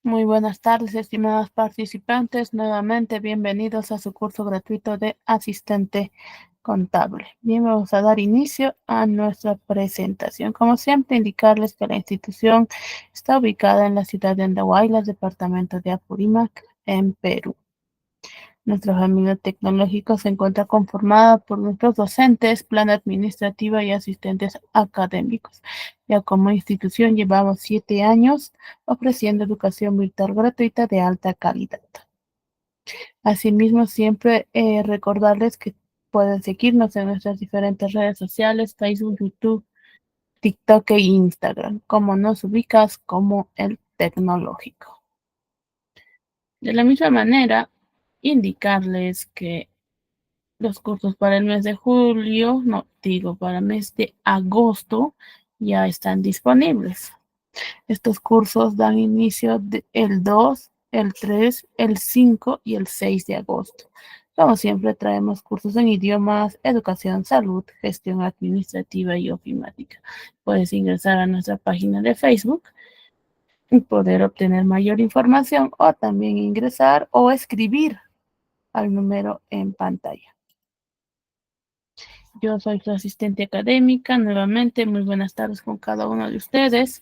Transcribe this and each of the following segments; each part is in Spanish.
Muy buenas tardes, estimados participantes. Nuevamente, bienvenidos a su curso gratuito de asistente contable. Bien, vamos a dar inicio a nuestra presentación. Como siempre, indicarles que la institución está ubicada en la ciudad de Andahuaylas, departamento de Apurímac, en Perú. Nuestra familia tecnológica se encuentra conformada por nuestros docentes, plan administrativa y asistentes académicos. Ya como institución llevamos 7 años ofreciendo educación virtual gratuita de alta calidad. Asimismo, siempre recordarles que pueden seguirnos en nuestras diferentes redes sociales, Facebook, YouTube, TikTok e Instagram, como nos ubicas como el tecnológico. De la misma manera, indicarles que los cursos para el mes de julio, no digo, para el mes de agosto ya están disponibles. Estos cursos dan inicio el 2, el 3, el 5 y el 6 de agosto. Como siempre, traemos cursos en idiomas, educación, salud, gestión administrativa y ofimática. Puedes ingresar a nuestra página de Facebook y poder obtener mayor información o también ingresar o escribir al número en pantalla. Yo soy su asistente académica. Nuevamente, muy buenas tardes con cada uno de ustedes.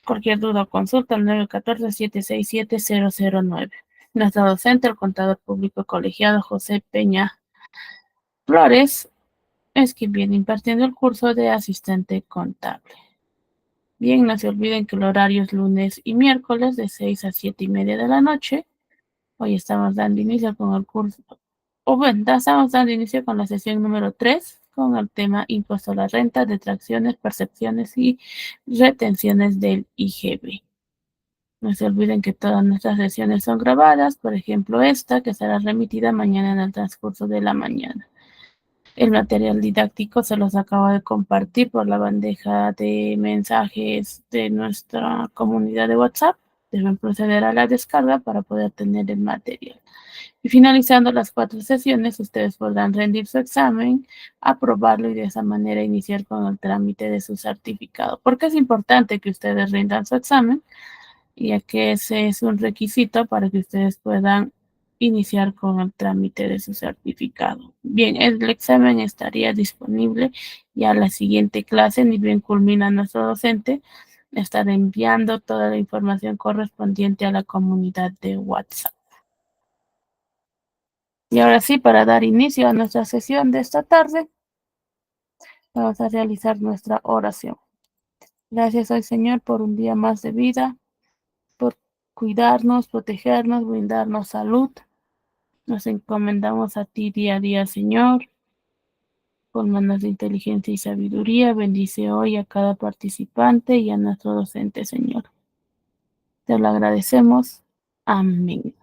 Cualquier duda o consulta al 914-767-009. Nuestra docente, el contador público colegiado José Peña Flores, es quien viene impartiendo el curso de asistente contable. Bien, no se olviden que el horario es lunes y miércoles de 6 a 7 y media de la noche. Hoy estamos dando inicio con el curso, estamos dando inicio con la sesión número 3, con el tema impuesto a la renta, detracciones, percepciones y retenciones del IGB. No se olviden que todas nuestras sesiones son grabadas, por ejemplo esta, que será remitida mañana en el transcurso de la mañana. El material didáctico se los acabo de compartir por la bandeja de mensajes de nuestra comunidad de WhatsApp. Deben proceder a la descarga para poder tener el material. Y finalizando las 4 sesiones, ustedes podrán rendir su examen, aprobarlo y de esa manera iniciar con el trámite de su certificado. ¿Por qué es importante que ustedes rindan su examen? Ya que ese es un requisito para que ustedes puedan iniciar con el trámite de su certificado. Bien, el examen estaría disponible ya la siguiente clase, ni bien culmina nuestro docente, estará enviando toda la información correspondiente a la comunidad de WhatsApp. Y ahora sí, para dar inicio a nuestra sesión de esta tarde, vamos a realizar nuestra oración. Gracias al Señor por un día más de vida, por cuidarnos, protegernos, brindarnos salud. Nos encomendamos a ti día a día, Señor, con manos de inteligencia y sabiduría. Bendice hoy a cada participante y a nuestro docente, Señor. Te lo agradecemos. Amén.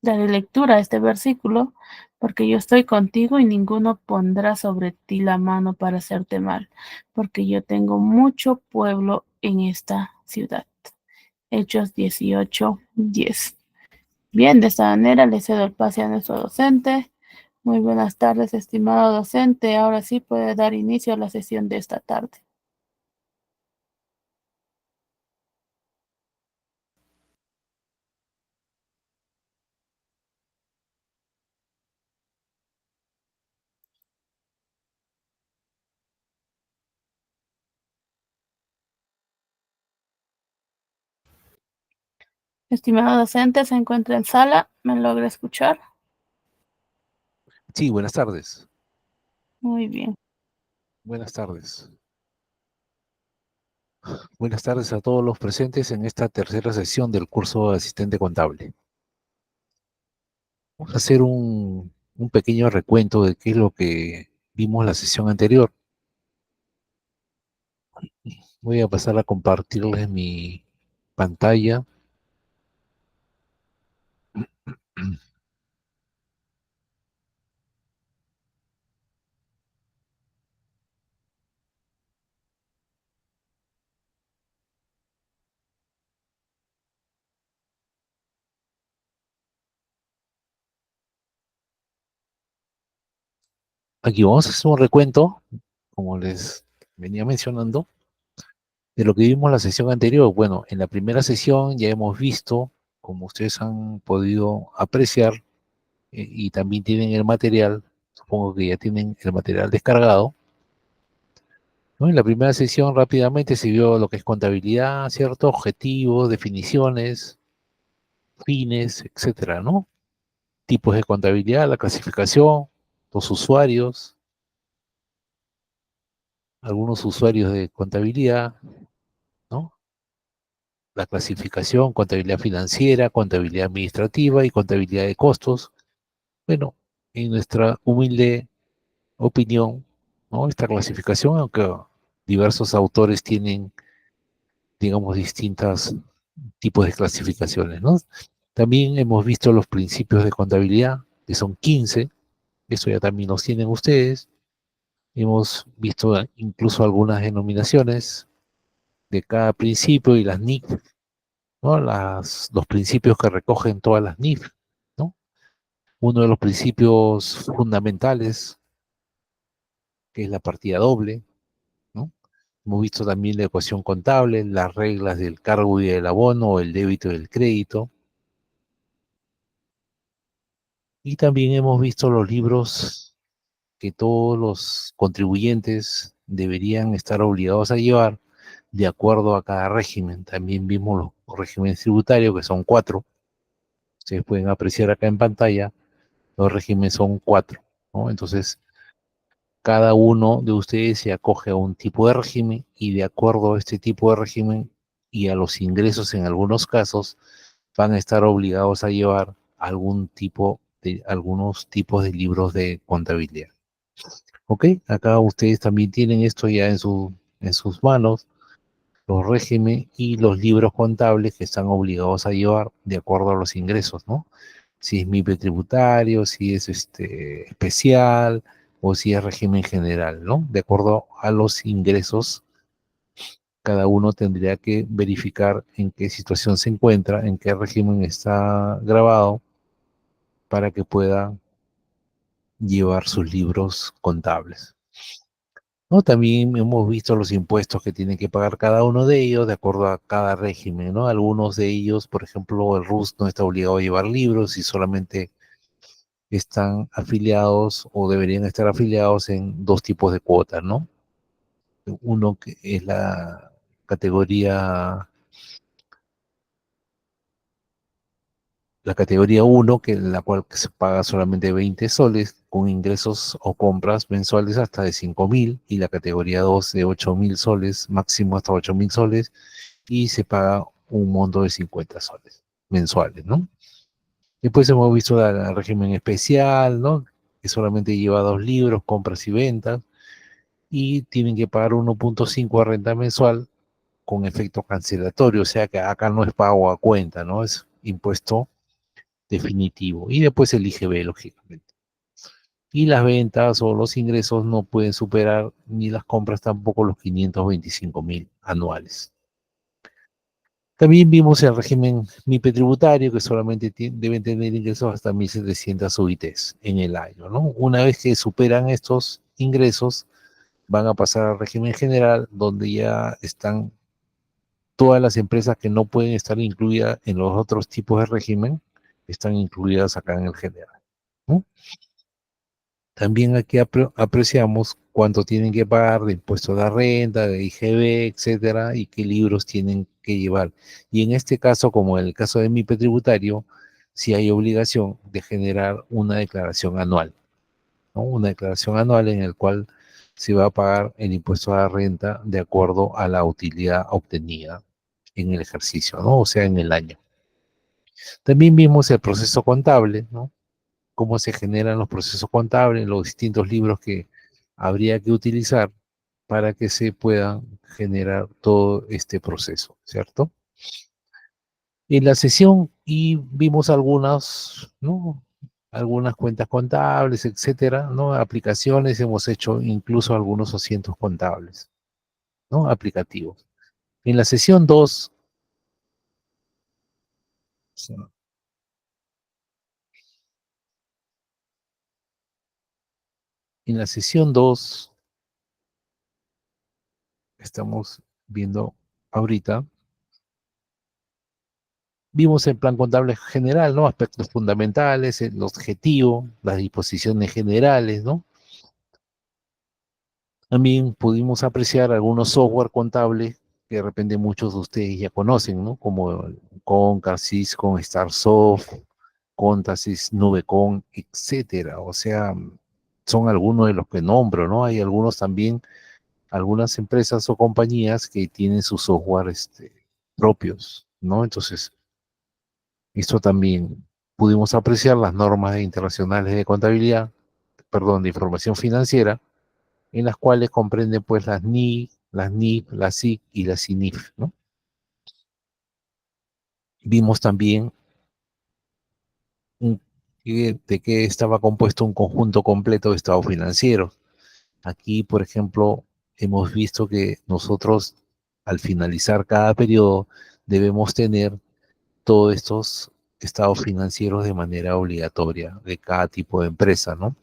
Daré lectura a este versículo, porque yo estoy contigo y ninguno pondrá sobre ti la mano para hacerte mal, porque yo tengo mucho pueblo en esta ciudad. Hechos 18:10. Bien, de esta manera le cedo el pase a nuestro docente. Muy buenas tardes, estimado docente. Ahora sí puede dar inicio a la sesión de esta tarde. Estimado docente, se encuentra en sala. ¿Me logra escuchar? Sí, buenas tardes. Muy bien. Buenas tardes. Buenas tardes a todos los presentes en esta tercera sesión del curso de asistente contable. Vamos a hacer un pequeño recuento de qué es lo que vimos la sesión anterior. Voy a pasar a compartirles mi pantalla. Aquí vamos a hacer un recuento, como les venía mencionando, De lo que vimos la sesión anterior, bueno, en la primera sesión ya hemos visto, como ustedes han podido apreciar, y también tienen el material, supongo que ya tienen el material descargado, ¿no? En la primera sesión rápidamente se vio lo que es contabilidad, ¿cierto? Objetivos, definiciones, fines, etcétera, ¿no? Tipos de contabilidad, la clasificación, los usuarios, algunos usuarios de contabilidad, ¿no? La clasificación, contabilidad financiera, contabilidad administrativa y contabilidad de costos. Bueno, en nuestra humilde opinión, ¿no? Esta clasificación, aunque diversos autores tienen, digamos, distintos tipos de clasificaciones, ¿no? También hemos visto los principios de contabilidad, que son 15, eso ya también los tienen ustedes. Hemos visto incluso algunas denominaciones de cada principio y las NIC, ¿no? Los principios que recogen todas las NIF, ¿no? Uno de los principios fundamentales, que es la partida doble, ¿no? Hemos visto también la ecuación contable, las reglas del cargo y del abono, el débito y el crédito. Y también hemos visto los libros que todos los contribuyentes deberían estar obligados a llevar de acuerdo a cada régimen. También vimos los regímenes tributarios, que son 4. Ustedes pueden apreciar acá en pantalla, los regímenes son 4, ¿no? Entonces, cada uno de ustedes se acoge a un tipo de régimen y de acuerdo a este tipo de régimen y a los ingresos en algunos casos, van a estar obligados a llevar algunos tipos de libros de contabilidad. ¿Ok? Acá ustedes también tienen esto ya en sus manos, los regímenes y los libros contables que están obligados a llevar de acuerdo a los ingresos, ¿no? Si es MIPE tributario, si es especial o si es régimen general, ¿no? De acuerdo a los ingresos, cada uno tendría que verificar en qué situación se encuentra, en qué régimen está grabado para que pueda llevar sus libros contables. ¿No? También hemos visto los impuestos que tiene que pagar cada uno de ellos de acuerdo a cada régimen, ¿no? Algunos de ellos, por ejemplo, el RUS no está obligado a llevar libros y solamente están afiliados o deberían estar afiliados en dos tipos de cuotas, ¿no? Uno que es la categoría uno, que en la cual se paga solamente 20 soles con ingresos o compras mensuales hasta de 5.000, y la categoría 2 de 8.000 soles, máximo hasta 8.000 soles, y se paga un monto de 50 soles mensuales, ¿no? Después hemos visto el régimen especial, ¿no? Que solamente lleva 2 libros, compras y ventas, y tienen que pagar 1.5 a renta mensual con efecto cancelatorio, o sea que acá no es pago a cuenta, ¿no? Es impuesto definitivo. Y después el IGB, lógicamente. Y las ventas o los ingresos no pueden superar, ni las compras tampoco, los 525.000 anuales. También vimos el régimen MIPE tributario, que solamente deben tener ingresos hasta 1.700 UITs en el año, ¿no? Una vez que superan estos ingresos, van a pasar al régimen general, donde ya están todas las empresas que no pueden estar incluidas en los otros tipos de régimen, están incluidas acá en el general, ¿no? También aquí apreciamos cuánto tienen que pagar de impuestos de renta, de IGB, etcétera, y qué libros tienen que llevar. Y en este caso, como en el caso de MIPE tributario, sí hay obligación de generar una declaración anual, ¿no? Una declaración anual en el cual se va a pagar el impuesto a la renta de acuerdo a la utilidad obtenida en el ejercicio, ¿no? O sea, en el año. También vimos el proceso contable, ¿no? Cómo se generan los procesos contables, los distintos libros que habría que utilizar para que se pueda generar todo este proceso, ¿cierto? En la sesión y vimos algunas, ¿no? Algunas cuentas contables, etcétera, ¿no? Aplicaciones, hemos hecho incluso algunos asientos contables, ¿no? Aplicativos. En la sesión 2, en la sesión 2 estamos viendo ahorita, vimos el plan contable general, ¿no? Aspectos fundamentales, el objetivo, las disposiciones generales, ¿no? También pudimos apreciar algunos software contables que de repente muchos de ustedes ya conocen, ¿no? Como Concar, Syscom, Starsoft, Contasys, Nubecon, etcétera. O sea, son algunos de los que nombro, ¿no? Hay algunos también, algunas empresas o compañías que tienen sus software propios, ¿no? Entonces, esto también pudimos apreciar las normas internacionales de contabilidad, perdón, de información financiera, en las cuales comprenden pues las NI, las NIF, las SIC y las CINIF, ¿no? Vimos también un- de qué estaba compuesto un conjunto completo de estados financieros. Aquí, por ejemplo, hemos visto que nosotros, al finalizar cada periodo, debemos tener todos estos estados financieros de manera obligatoria de cada tipo de empresa, ¿no?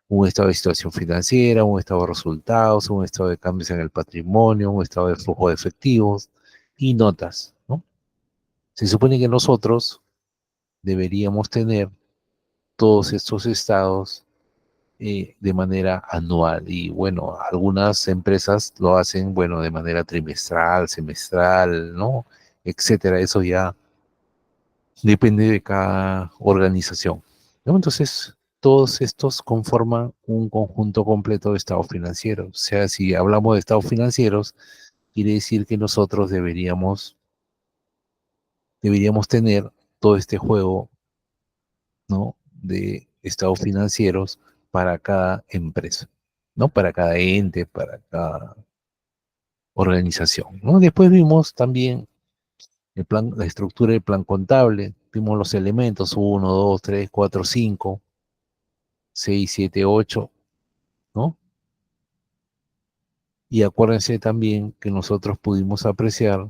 Un estado de situación financiera, un estado de resultados, un estado de cambios en el patrimonio, un estado de flujo de efectivos y notas, ¿no? Se supone que nosotros deberíamos tener todos estos estados de manera anual y bueno, algunas empresas lo hacen, bueno, de manera trimestral, semestral, ¿no? Etcétera. Eso ya depende de cada organización, ¿no? Entonces, todos estos conforman un conjunto completo de estados financieros. O sea, si hablamos de estados financieros, quiere decir que nosotros deberíamos tener todo este juego, ¿no? De estados financieros para cada empresa, ¿no? Para cada ente, para cada organización, ¿no? Después vimos también el plan, la estructura del plan contable, vimos los elementos uno, 2, 3, 4, 5, 6, 7, 8, ¿no? Y acuérdense también que nosotros pudimos apreciar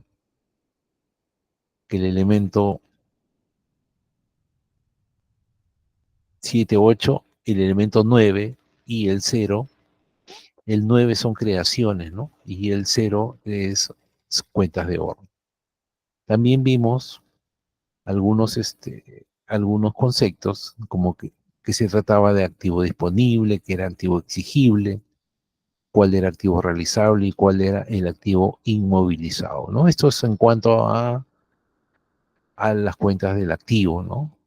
que el elemento 7, 8, el elemento 9 y el 0, el 9 son creaciones, ¿no? Y el 0 es cuentas de oro. También vimos algunos conceptos, como que se trataba de activo disponible, que era activo exigible, cuál era activo realizable y cuál era el activo inmovilizado, ¿no? Esto es en cuanto a las cuentas del activo, ¿no?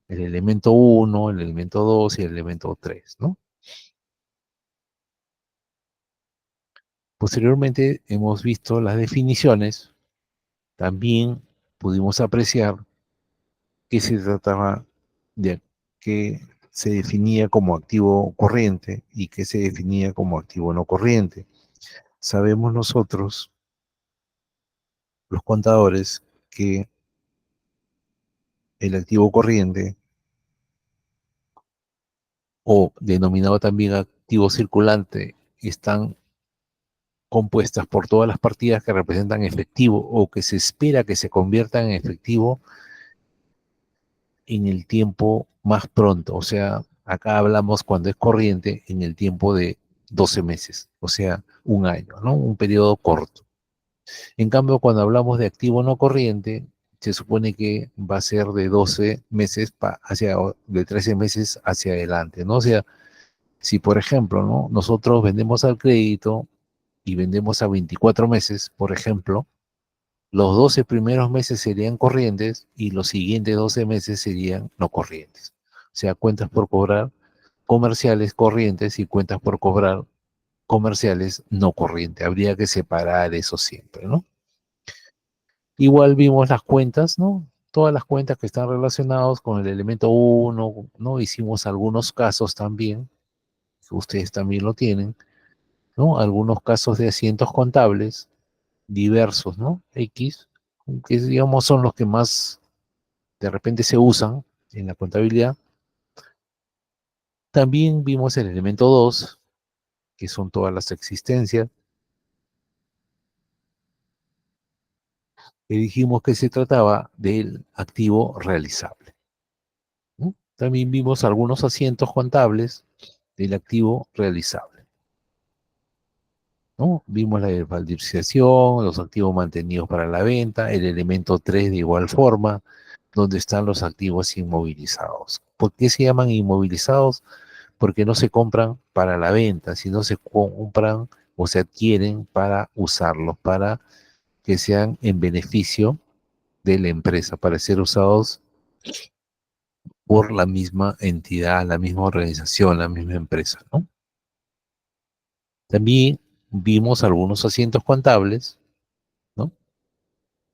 El elemento uno, el elemento 2 y el elemento 3, ¿no? Posteriormente hemos visto las definiciones, también pudimos apreciar que se trataba de que se definía como activo corriente y que se definía como activo no corriente. Sabemos nosotros, los contadores, que el activo corriente, o denominado también activo circulante, están compuestas por todas las partidas que representan efectivo o que se espera que se conviertan en efectivo en el tiempo más pronto. O sea, acá hablamos cuando es corriente en el tiempo de 12 meses, o sea, un año, ¿no? Un periodo corto. En cambio, cuando hablamos de activo no corriente, se supone que va a ser de 12 meses de 13 meses hacia adelante, ¿no? O sea, si por ejemplo, ¿no? Nosotros vendemos al crédito y vendemos a 24 meses, por ejemplo, los 12 primeros meses serían corrientes y los siguientes 12 meses serían no corrientes. O sea, cuentas por cobrar comerciales corrientes y cuentas por cobrar comerciales no corrientes. Habría que separar eso siempre, ¿no? Igual vimos las cuentas, ¿no? Todas las cuentas que están relacionadas con el elemento uno, ¿no? Hicimos algunos casos también, que ustedes también lo tienen, ¿no? Algunos casos de asientos contables diversos, ¿no? X, que digamos son los que más de repente se usan en la contabilidad. También vimos el elemento 2, que son todas las existencias, y dijimos que se trataba del activo realizable, ¿no? También vimos algunos asientos contables del activo realizable. ¿no? Vimos la desvalorización, los activos mantenidos para la venta, el elemento 3 de igual forma, donde están los activos inmovilizados. ¿Por qué se llaman inmovilizados? Porque no se compran para la venta, sino se compran o se adquieren para usarlos, para que sean en beneficio de la empresa, para ser usados por la misma entidad, la misma organización, la misma empresa, ¿no? También vimos algunos asientos contables, ¿no?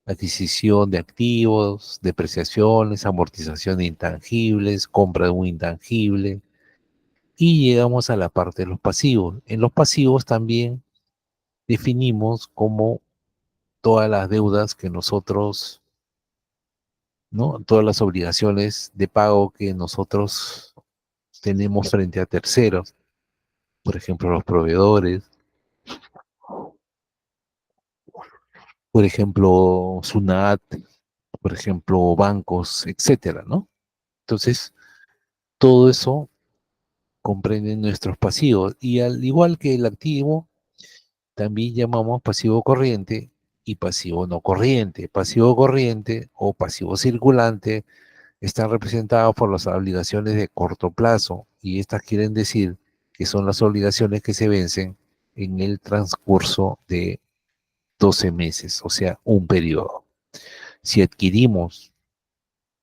Adquisición de activos, depreciaciones, amortización de intangibles, compra de un intangible, y llegamos a la parte de los pasivos. En los pasivos también definimos como todas las deudas que nosotros, ¿no? Todas las obligaciones de pago que nosotros tenemos frente a terceros, por ejemplo, los proveedores, por ejemplo, SUNAT, por ejemplo, bancos, etcétera, ¿no? Entonces, todo eso comprende nuestros pasivos y al igual que el activo, también llamamos pasivo corriente y pasivo no corriente. Pasivo corriente o pasivo circulante están representados por las obligaciones de corto plazo y estas quieren decir que son las obligaciones que se vencen en el transcurso de 12 meses, o sea, un periodo. Si adquirimos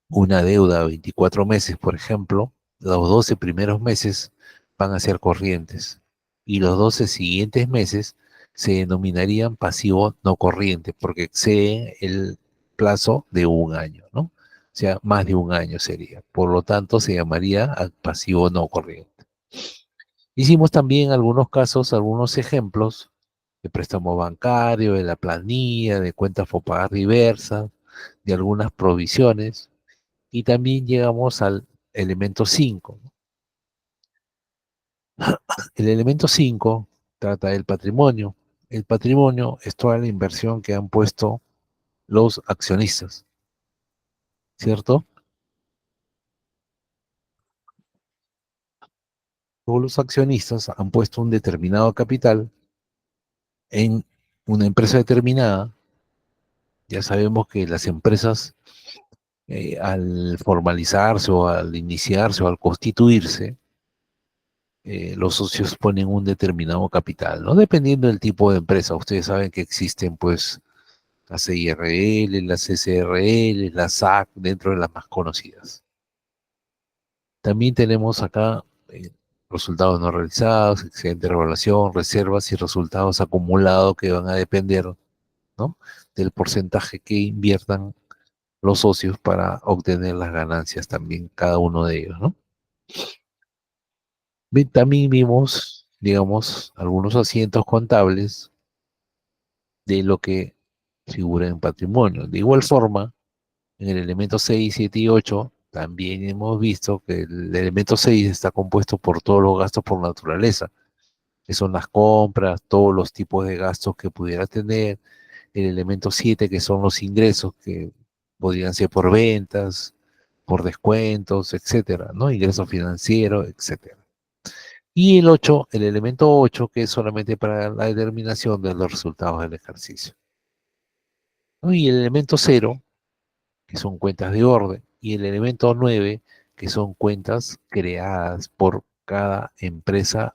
una deuda de 24 meses, por ejemplo, los 12 primeros meses van a ser corrientes y los 12 siguientes meses se denominarían pasivo no corriente porque exceden el plazo de un año, ¿no? O sea, más de un año sería. Por lo tanto, se llamaría pasivo no corriente. Hicimos también algunos casos, algunos ejemplos de préstamo bancario, de la planilla, de cuentas por pagar diversas, de algunas provisiones y también llegamos al elemento 5. El elemento 5 trata del patrimonio. El patrimonio es toda la inversión que han puesto los accionistas, ¿cierto? Todos los accionistas han puesto un determinado capital en una empresa determinada. Ya sabemos que las empresas, al formalizarse o al iniciarse o al constituirse, los socios ponen un determinado capital, ¿no? Dependiendo del tipo de empresa. Ustedes saben que existen, pues, las CIRL, las SRL, las SAC, dentro de las más conocidas. También tenemos acá resultados no realizados, excedente de evaluación, reservas y resultados acumulados que van a depender, ¿no? Del porcentaje que inviertan los socios para obtener las ganancias también, cada uno de ellos, ¿no? También vimos, digamos, algunos asientos contables de lo que figura en patrimonio. De igual forma, en el elemento 6, 7 y 8, también hemos visto que el elemento 6 está compuesto por todos los gastos por naturaleza, que son las compras, todos los tipos de gastos que pudiera tener. El elemento 7, que son los ingresos, que podrían ser por ventas, por descuentos, etcétera, ¿no? Ingresos financieros, etcétera. Y el 8, el elemento 8, que es solamente para la determinación de los resultados del ejercicio, ¿no? Y el elemento 0, que son cuentas de orden, y el elemento 9, que son cuentas creadas por cada empresa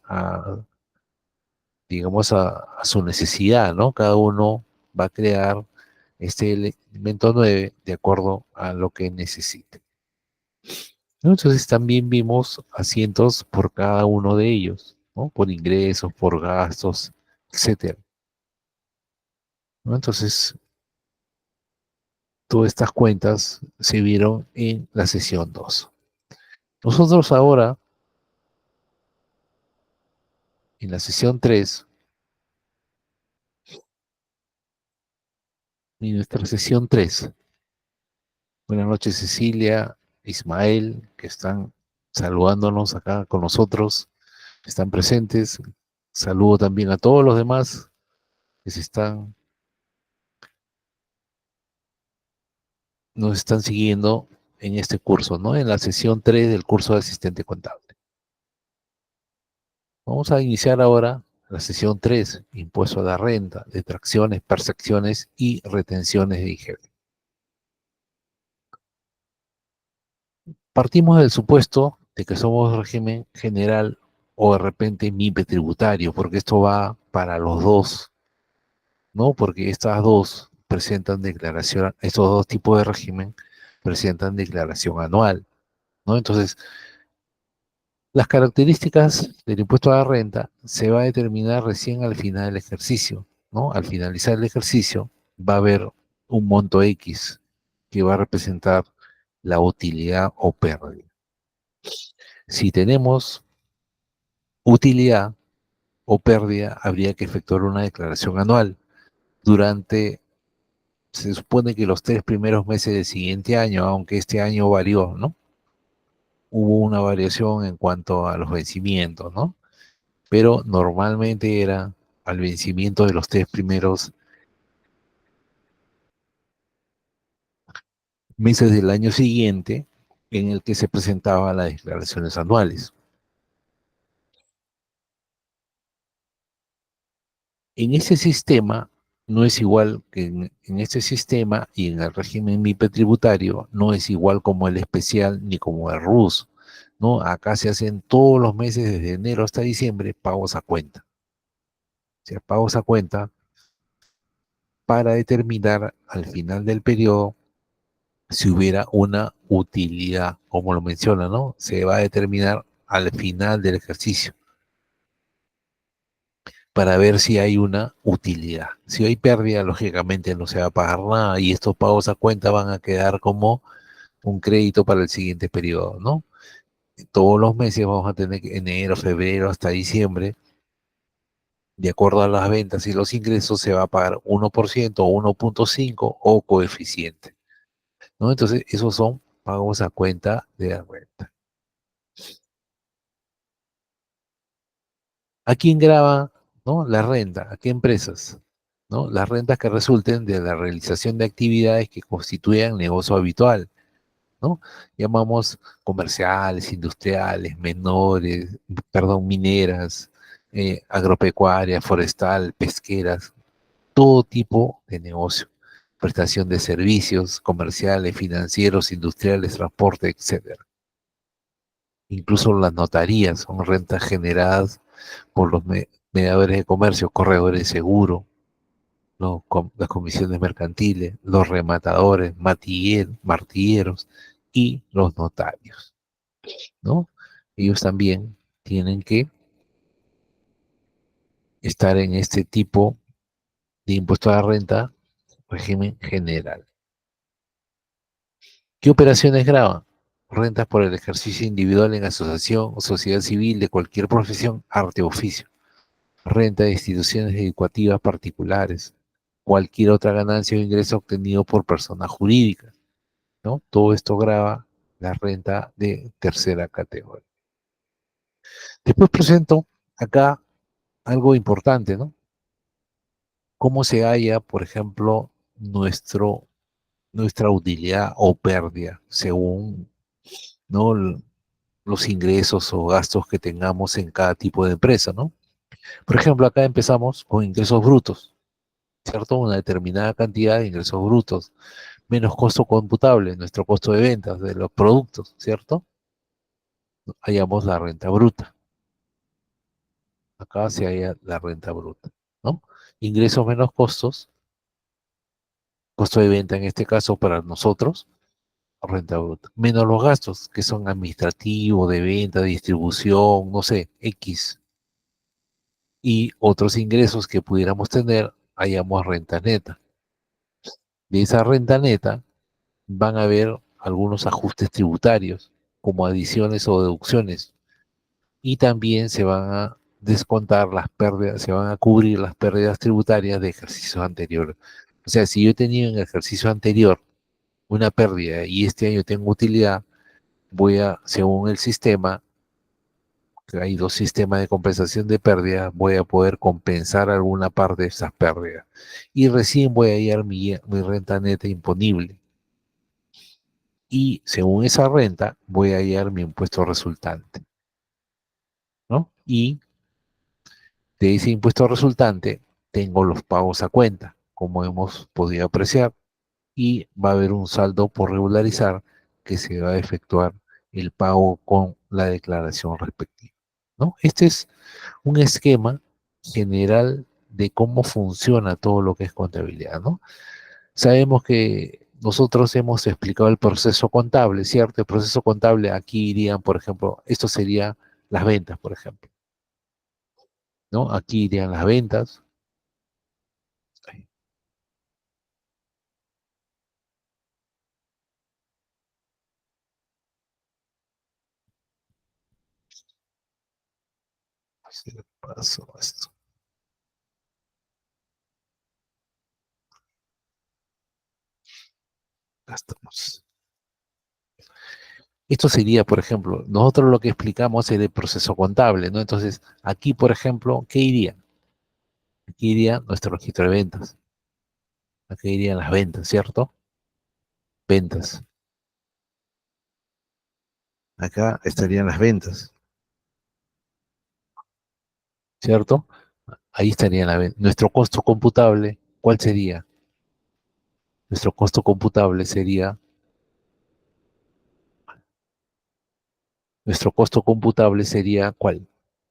digamos, a su necesidad, ¿no? Cada uno va a crear este elemento 9 de acuerdo a lo que necesite, ¿no? Entonces también vimos asientos por cada uno de ellos, ¿no? Por ingresos, por gastos, etcétera, ¿no? Entonces, todas estas cuentas se vieron en la sesión 2. Nosotros ahora, en la sesión 3, en nuestra sesión 3, buenas noches Cecilia, Ismael, que están saludándonos acá con nosotros, están presentes. Saludo también a todos los demás que nos están siguiendo en este curso, ¿no? En la sesión 3 del curso de asistente contable. Vamos a iniciar ahora La sección 3, impuesto a la renta, detracciones, percepciones y retenciones de IGB. Partimos del supuesto de que somos régimen general o de repente MIPE tributario, porque esto va para los dos, ¿no? Porque estas dos presentan declaración, estos dos tipos de régimen presentan declaración anual, ¿no? Entonces, las características del impuesto a la renta se va a determinar recién al final del ejercicio, ¿no? Al finalizar el ejercicio va a haber un monto X que va a representar la utilidad o pérdida. Si tenemos utilidad o pérdida, habría que efectuar una declaración anual durante, se supone que los 3 primeros meses del siguiente año, aunque este año varió, ¿no? Hubo una variación en cuanto a los vencimientos, ¿no? Pero normalmente era al vencimiento de los 3 primeros meses del año siguiente en el que se presentaban las declaraciones anuales. En ese sistema no es igual que en este sistema y en el régimen MIPE tributario no es igual como el especial ni como el RUS, ¿no? Acá se hacen todos los meses desde enero hasta diciembre pagos a cuenta. O sea, pagos a cuenta para determinar al final del periodo si hubiera una utilidad, como lo menciona, ¿no? Se va a determinar al final del ejercicio para ver si hay una utilidad. Si hay pérdida, lógicamente no se va a pagar nada y estos pagos a cuenta van a quedar como un crédito para el siguiente periodo, ¿no? Todos los meses vamos a tener enero, febrero hasta diciembre, de acuerdo a las ventas y los ingresos, se va a pagar 1% o 1.5 o coeficiente, ¿no? Entonces, esos son pagos a cuenta de la renta. ¿A quién graba, no, la renta? ¿A qué empresas? ¿No? Las rentas que resulten de la realización de actividades que constituyan negocio habitual, ¿no? Llamamos comerciales, industriales, menores, perdón, mineras, agropecuarias, forestal, pesqueras, todo tipo de negocio. Prestación de servicios comerciales, financieros, industriales, transporte, etcétera. Incluso las notarías son rentas generadas por los mediadores de comercio, corredores de seguro, ¿no? Las comisiones mercantiles, los rematadores, martilleros y los notarios, ¿no? Ellos también tienen que estar en este tipo de impuesto a la renta, régimen general. ¿Qué operaciones graban? Rentas por el ejercicio individual en asociación o sociedad civil de cualquier profesión, arte o oficio. Renta de instituciones educativas particulares. Cualquier otra ganancia o ingreso obtenido por persona jurídica, ¿no? Todo esto grava la renta de tercera categoría. Después presento acá algo importante, ¿no? Cómo se halla, por ejemplo, nuestra utilidad o pérdida según, ¿no? Los ingresos o gastos que tengamos en cada tipo de empresa, ¿no? Por ejemplo, acá empezamos con ingresos brutos, ¿cierto? Una determinada cantidad de ingresos brutos, menos costo computable, nuestro costo de ventas de los productos, ¿cierto? Hallamos la renta bruta. Acá se halla la renta bruta, ¿no? Ingresos menos costos, costo de venta en este caso para nosotros, renta bruta. Menos los gastos, que son administrativos, de venta, distribución, no sé, X. Y otros ingresos que pudiéramos tener, hallamos renta neta. De esa renta neta van a haber algunos ajustes tributarios, como adiciones o deducciones. Y también se van a descontar las pérdidas, se van a cubrir las pérdidas tributarias de ejercicios anteriores. O sea, si yo he tenido en el ejercicio anterior una pérdida y este año tengo utilidad, voy a, según el sistema, que hay dos sistemas de compensación de pérdida, voy a poder compensar alguna parte de esas pérdidas. Y recién voy a hallar mi renta neta imponible. Y según esa renta, voy a hallar mi impuesto resultante, ¿no? Y De ese impuesto resultante tengo los pagos a cuenta, como hemos podido apreciar, y va a haber un saldo por regularizar que se va a efectuar el pago con la declaración respectiva, ¿no? Este es un esquema general de cómo funciona todo lo que es contabilidad, ¿no? Sabemos que nosotros hemos explicado el proceso contable, ¿cierto? El proceso contable, aquí irían, por ejemplo, esto sería las ventas, por ejemplo, ¿no? Aquí irían las ventas. Sí, paso esto, gastamos. Esto sería, por ejemplo, nosotros lo que explicamos es el proceso contable, ¿no? Entonces, aquí, por ejemplo, ¿qué iría? Aquí iría nuestro registro de ventas. Aquí irían las ventas, ¿cierto? Ventas. Acá estarían las ventas, ¿cierto? Ahí estaría la venta. Nuestro costo computable, ¿cuál sería? Nuestro costo computable sería, nuestro costo computable sería ¿cuál?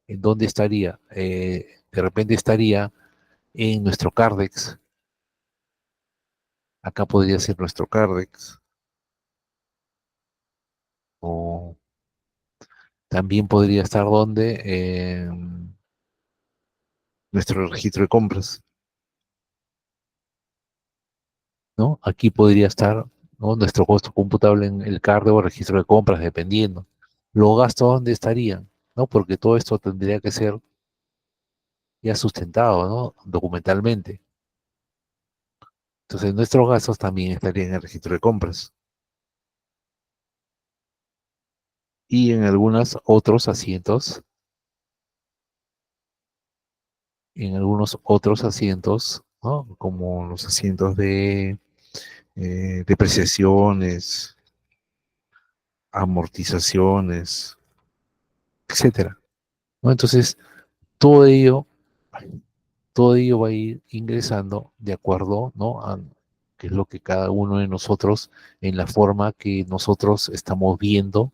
¿En dónde estaría? De repente estaría en nuestro Cardex. Acá podría ser nuestro Cardex. O también podría estar donde nuestro registro de compras, ¿no? Aquí podría estar, ¿no? Nuestro costo computable en el CARDE o registro de compras, dependiendo. Los gastos, ¿dónde estarían? ¿No? Porque todo esto tendría que ser ya sustentado, ¿no? Documentalmente. Entonces, nuestros gastos también estarían en el registro de compras. Y en algunos otros asientos, en algunos otros asientos, ¿no? Como los asientos de depreciaciones, amortizaciones, etcétera, ¿no? Entonces, todo ello, todo ello va a ir ingresando de acuerdo, ¿no? A qué es lo que cada uno de nosotros, en la forma que nosotros estamos viendo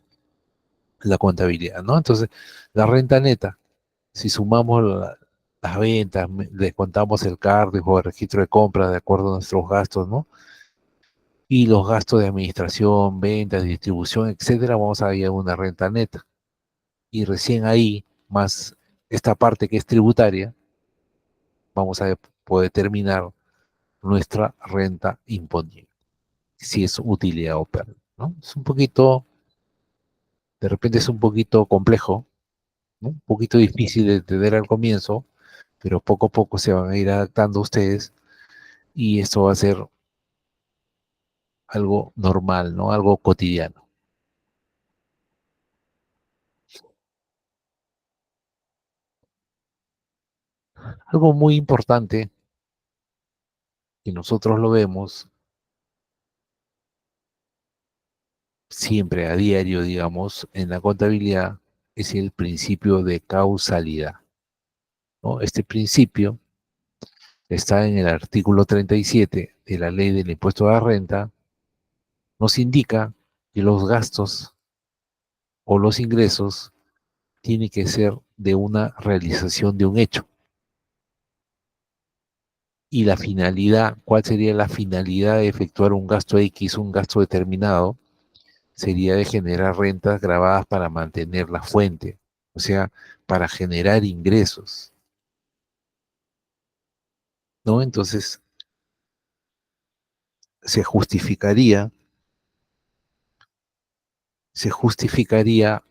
la contabilidad, ¿no? Entonces, la renta neta, si sumamos las ventas, descontamos el cargo o el registro de compras de acuerdo a nuestros gastos, ¿no? Y los gastos de administración, ventas, distribución, etcétera, vamos a ir a una renta neta. Y recién ahí, más esta parte que es tributaria, vamos a poder determinar nuestra renta imponible, si es utilidad o pérdida, ¿no? Es un poquito, de repente es un poquito complejo, ¿no? Un poquito difícil de entender al comienzo, pero poco a poco se van a ir adaptando ustedes y esto va a ser algo normal, ¿no? Algo cotidiano. Algo muy importante que nosotros lo vemos siempre a diario, digamos, en la contabilidad, es el principio de causalidad, ¿no? Este principio está en el artículo 37 de la ley del impuesto a la renta, nos indica que los gastos o los ingresos tienen que ser de una realización de un hecho. Y la finalidad, ¿cuál sería la finalidad de efectuar un gasto X, un gasto determinado? Sería de generar rentas grabadas para mantener la fuente, o sea, para generar ingresos, ¿no? Entonces, se justificaría, se justificaría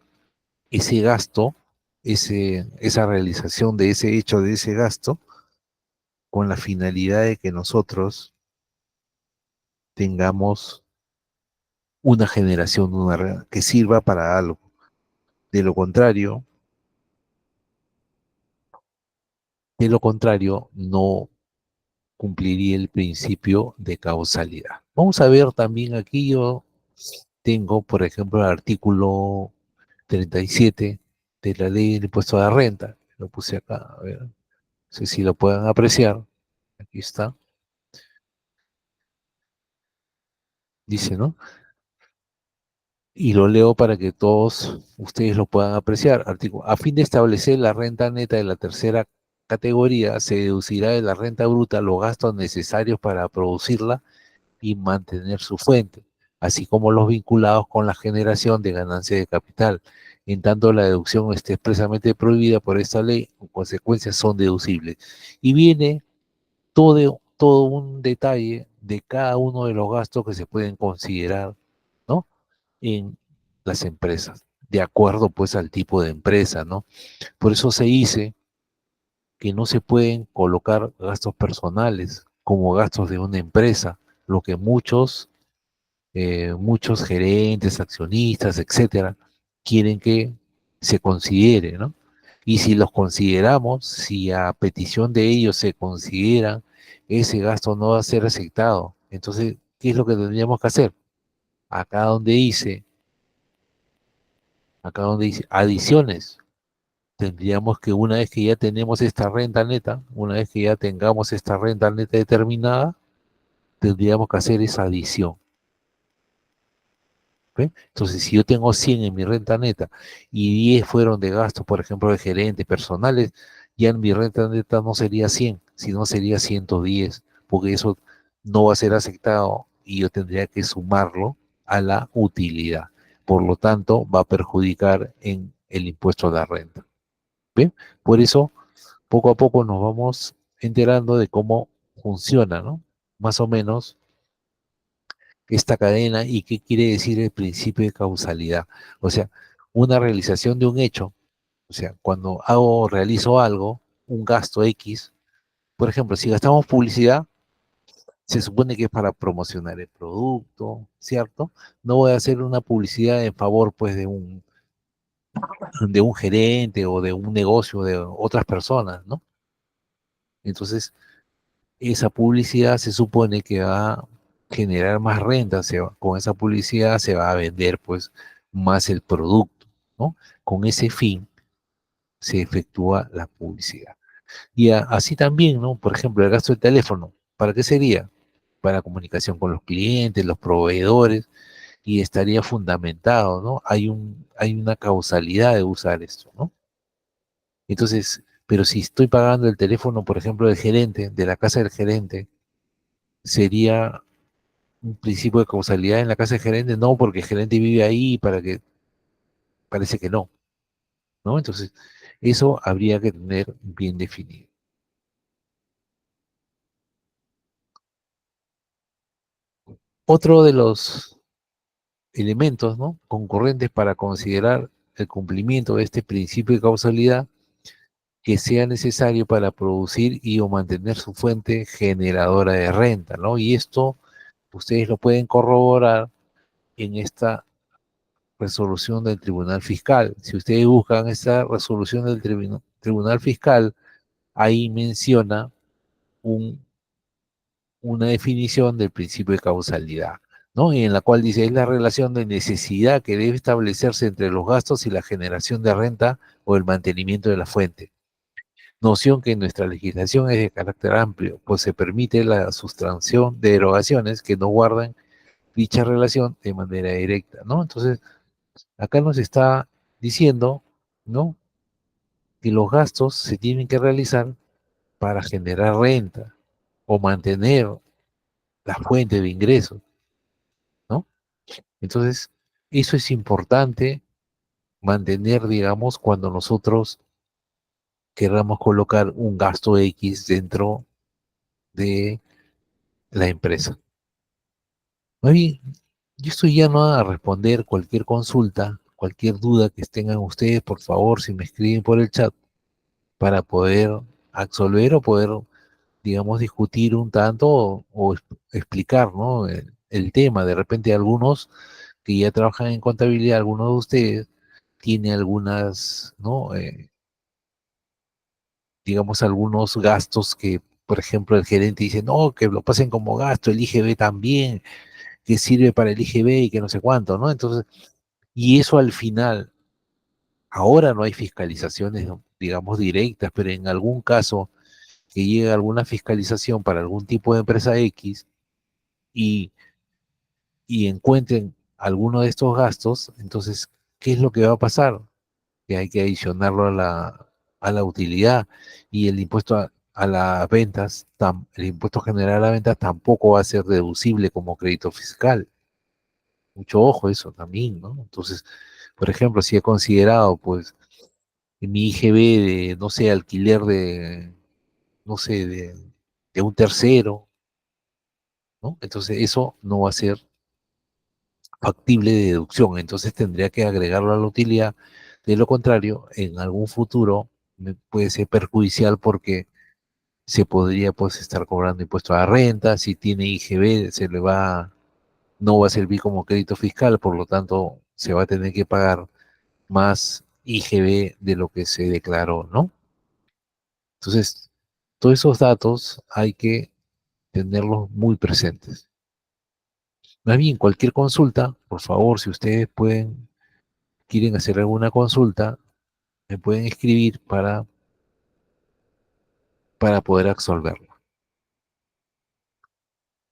ese gasto, esa realización de ese hecho, de ese gasto, con la finalidad de que nosotros tengamos una generación, que sirva para algo. De lo contrario, no cumpliría el principio de causalidad. Vamos a ver también aquí yo tengo, por ejemplo, el artículo 37 de la ley del impuesto a la renta. Lo puse acá, a ver. sé si lo puedan apreciar. Aquí está. Dice, ¿no? Y lo leo para que todos ustedes lo puedan apreciar. Artículo. A fin de establecer la renta neta de la tercera categoría, se deducirá de la renta bruta los gastos necesarios para producirla y mantener su fuente, así como los vinculados con la generación de ganancia de capital. En tanto, la deducción esté expresamente prohibida por esta ley, en consecuencia son deducibles. Y viene todo un detalle de cada uno de los gastos que se pueden considerar, ¿no? En las empresas, de acuerdo pues al tipo de empresa, ¿no? Por eso se dice que no se pueden colocar gastos personales como gastos de una empresa, lo que muchos gerentes, accionistas, etcétera, quieren que se considere, ¿no? Y si los consideramos, si a petición de ellos se considera, ese gasto no va a ser aceptado. Entonces, ¿qué es lo que tendríamos que hacer? Acá donde dice, acá donde dice adiciones, tendríamos que una vez que ya tenemos esta renta neta, una vez que ya tengamos esta renta neta determinada, tendríamos que hacer esa adición. ¿Ve? Entonces, si yo tengo 100 en mi renta neta y 10 fueron de gastos, por ejemplo, de gerente, personales, ya en mi renta neta no sería 100, sino sería 110, porque eso no va a ser aceptado y yo tendría que sumarlo a la utilidad. Por lo tanto, va a perjudicar en el impuesto a la renta. ¿Ve? Por eso, poco a poco nos vamos enterando de cómo funciona, ¿no? Más o menos esta cadena y qué quiere decir el principio de causalidad. O sea, una realización de un hecho, o sea, cuando realizo algo, un gasto X, por ejemplo, si gastamos publicidad, se supone que es para promocionar el producto, ¿cierto? No voy a hacer una publicidad en favor, pues, de un gerente o de un negocio de otras personas, ¿no? Entonces, esa publicidad se supone que va a generar más renta, con esa publicidad se va a vender pues más el producto, ¿no? Con ese fin se efectúa la publicidad. Y así también, ¿no? Por ejemplo, el gasto del teléfono, ¿para qué sería? Para comunicación con los clientes, los proveedores, y estaría fundamentado, ¿no? Hay una causalidad de usar esto, ¿no? Entonces, pero si estoy pagando el teléfono, por ejemplo, del gerente, de la casa del gerente, sería un principio de causalidad en la casa del gerente, no, porque el gerente vive ahí para que parece que no, ¿no? Entonces, eso habría que tener bien definido. Otro de los elementos, ¿no? Concurrentes para considerar el cumplimiento de este principio de causalidad que sea necesario para producir y o mantener su fuente generadora de renta, ¿no? Y esto ustedes lo pueden corroborar en esta resolución del Tribunal Fiscal. Si ustedes buscan esta resolución del Tribunal Fiscal, ahí menciona un, una definición del principio de causalidad, ¿no? Y en la cual dice, es la relación de necesidad que debe establecerse entre los gastos y la generación de renta o el mantenimiento de la fuente. Noción que en nuestra legislación es de carácter amplio, pues se permite la sustracción de erogaciones que no guardan dicha relación de manera directa, ¿no? Entonces, acá nos está diciendo, ¿no? Que los gastos se tienen que realizar para generar renta o mantener la fuente de ingresos, ¿no? Entonces, eso es importante mantener, digamos, cuando nosotros queramos colocar un gasto X dentro de la empresa. Muy bien, yo estoy ya no a responder cualquier consulta, cualquier duda que tengan ustedes, por favor, si me escriben por el chat para poder absolver o poder, digamos, discutir un tanto o explicar, ¿no? El tema. De repente algunos que ya trabajan en contabilidad, algunos de ustedes tiene algunas, ¿no? Digamos, algunos gastos que, por ejemplo, el gerente dice, no, que lo pasen como gasto, el IGB también, que sirve para el IGB y que no sé cuánto, ¿no? Entonces, y eso al final, ahora no hay fiscalizaciones, ¿no? Digamos, directas, pero en algún caso que llegue alguna fiscalización para algún tipo de empresa X y, y encuentren alguno de estos gastos, entonces, ¿qué es lo que va a pasar? Que hay que adicionarlo a la utilidad y el impuesto a las ventas, el impuesto general a la venta tampoco va a ser deducible como crédito fiscal. Mucho ojo eso también, ¿no? Entonces, por ejemplo, si he considerado, pues, mi IGB de, no sé, alquiler de, no sé, de un tercero, ¿no? Entonces, eso no va a ser factible de deducción, entonces tendría que agregarlo a la utilidad. De lo contrario, en algún futuro puede ser perjudicial porque se podría pues estar cobrando impuesto a la renta, si tiene IGB no va a servir como crédito fiscal, por lo tanto se va a tener que pagar más IGB de lo que se declaró, ¿no? Entonces, todos esos datos hay que tenerlos muy presentes. Más bien, cualquier consulta, por favor, si ustedes quieren hacer alguna consulta, me pueden escribir para poder absolverlo,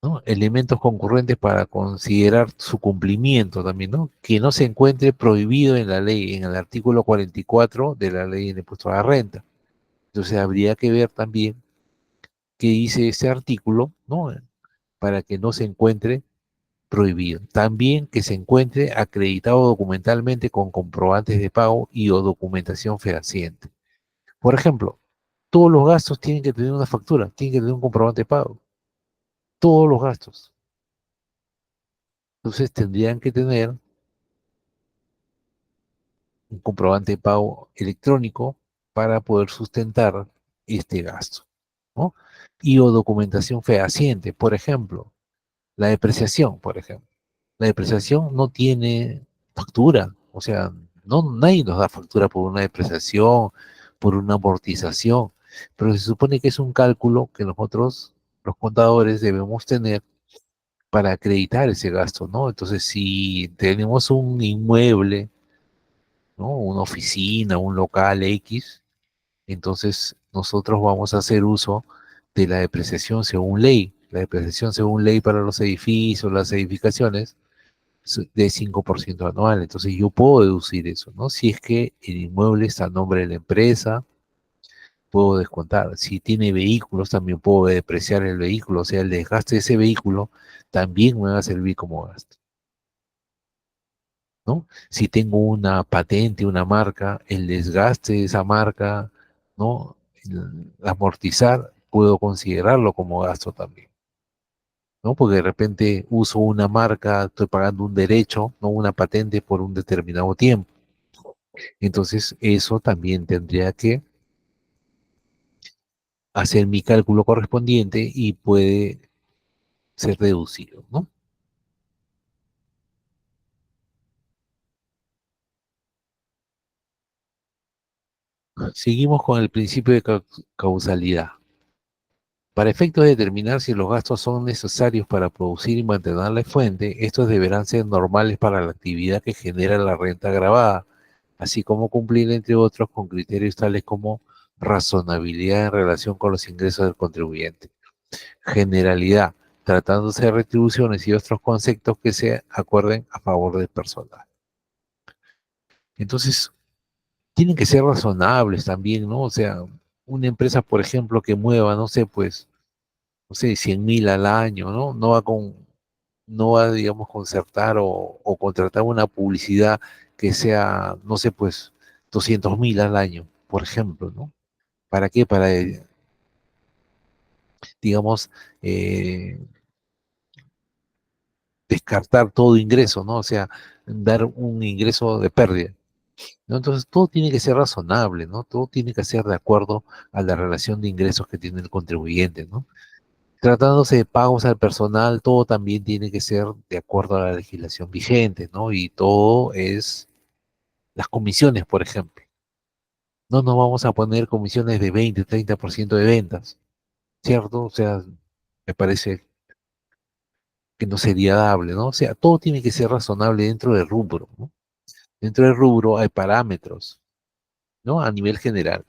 ¿no? Elementos concurrentes para considerar su cumplimiento también, ¿no? Que no se encuentre prohibido en la ley, en el artículo 44 de la ley de impuesto a la renta. Entonces habría que ver también qué dice ese artículo, ¿no? Para que no se encuentre prohibido. También que se encuentre acreditado documentalmente con comprobantes de pago y o documentación fehaciente. Por ejemplo, todos los gastos tienen que tener una factura, tienen que tener un comprobante de pago. Todos los gastos. Entonces tendrían que tener un comprobante de pago electrónico para poder sustentar este gasto, ¿no? Y o documentación fehaciente, por ejemplo, la depreciación, por ejemplo. La depreciación no tiene factura, o sea, no, nadie nos da factura por una depreciación, por una amortización, pero se supone que es un cálculo que nosotros, los contadores, debemos tener para acreditar ese gasto, ¿no? Entonces, si tenemos un inmueble, ¿no? Una oficina, un local X, entonces nosotros vamos a hacer uso de la depreciación según ley. La depreciación según ley para los edificios, las edificaciones, de 5% anual. Entonces yo puedo deducir eso, ¿no? Si es que el inmueble está a nombre de la empresa, puedo descontar. Si tiene vehículos, también puedo depreciar el vehículo. O sea, el desgaste de ese vehículo también me va a servir como gasto, ¿no? Si tengo una patente, una marca, el desgaste de esa marca, ¿no? Amortizar, puedo considerarlo como gasto también, ¿no? Porque de repente uso una marca, estoy pagando un derecho, no una patente por un determinado tiempo. Entonces, eso también tendría que hacer mi cálculo correspondiente y puede ser deducido, ¿no? Seguimos con el principio de causalidad. Para efectos de determinar si los gastos son necesarios para producir y mantener la fuente, estos deberán ser normales para la actividad que genera la renta grabada, así como cumplir, entre otros, con criterios tales como razonabilidad en relación con los ingresos del contribuyente. Generalidad, tratándose de retribuciones y otros conceptos que se acuerden a favor del personal. Entonces, tienen que ser razonables también, ¿no? O sea, una empresa, por ejemplo, que mueva, no sé, pues, no sé, 100.000 al año, ¿no? No va, digamos, concertar o contratar una publicidad que sea, no sé, pues, 200.000 al año, por ejemplo, ¿no? ¿Para qué? Para, digamos, eh, descartar todo ingreso, ¿no? O sea, dar un ingreso de pérdida, ¿no? Entonces, todo tiene que ser razonable, ¿no? Todo tiene que ser de acuerdo a la relación de ingresos que tiene el contribuyente, ¿no? Tratándose de pagos al personal, todo también tiene que ser de acuerdo a la legislación vigente, ¿no? Y todo es las comisiones, por ejemplo. No nos vamos a poner comisiones de 20, 30% de ventas, ¿cierto? O sea, me parece que no sería dable, ¿no? O sea, todo tiene que ser razonable dentro del rubro, ¿no? Dentro del rubro hay parámetros, ¿no? A nivel general.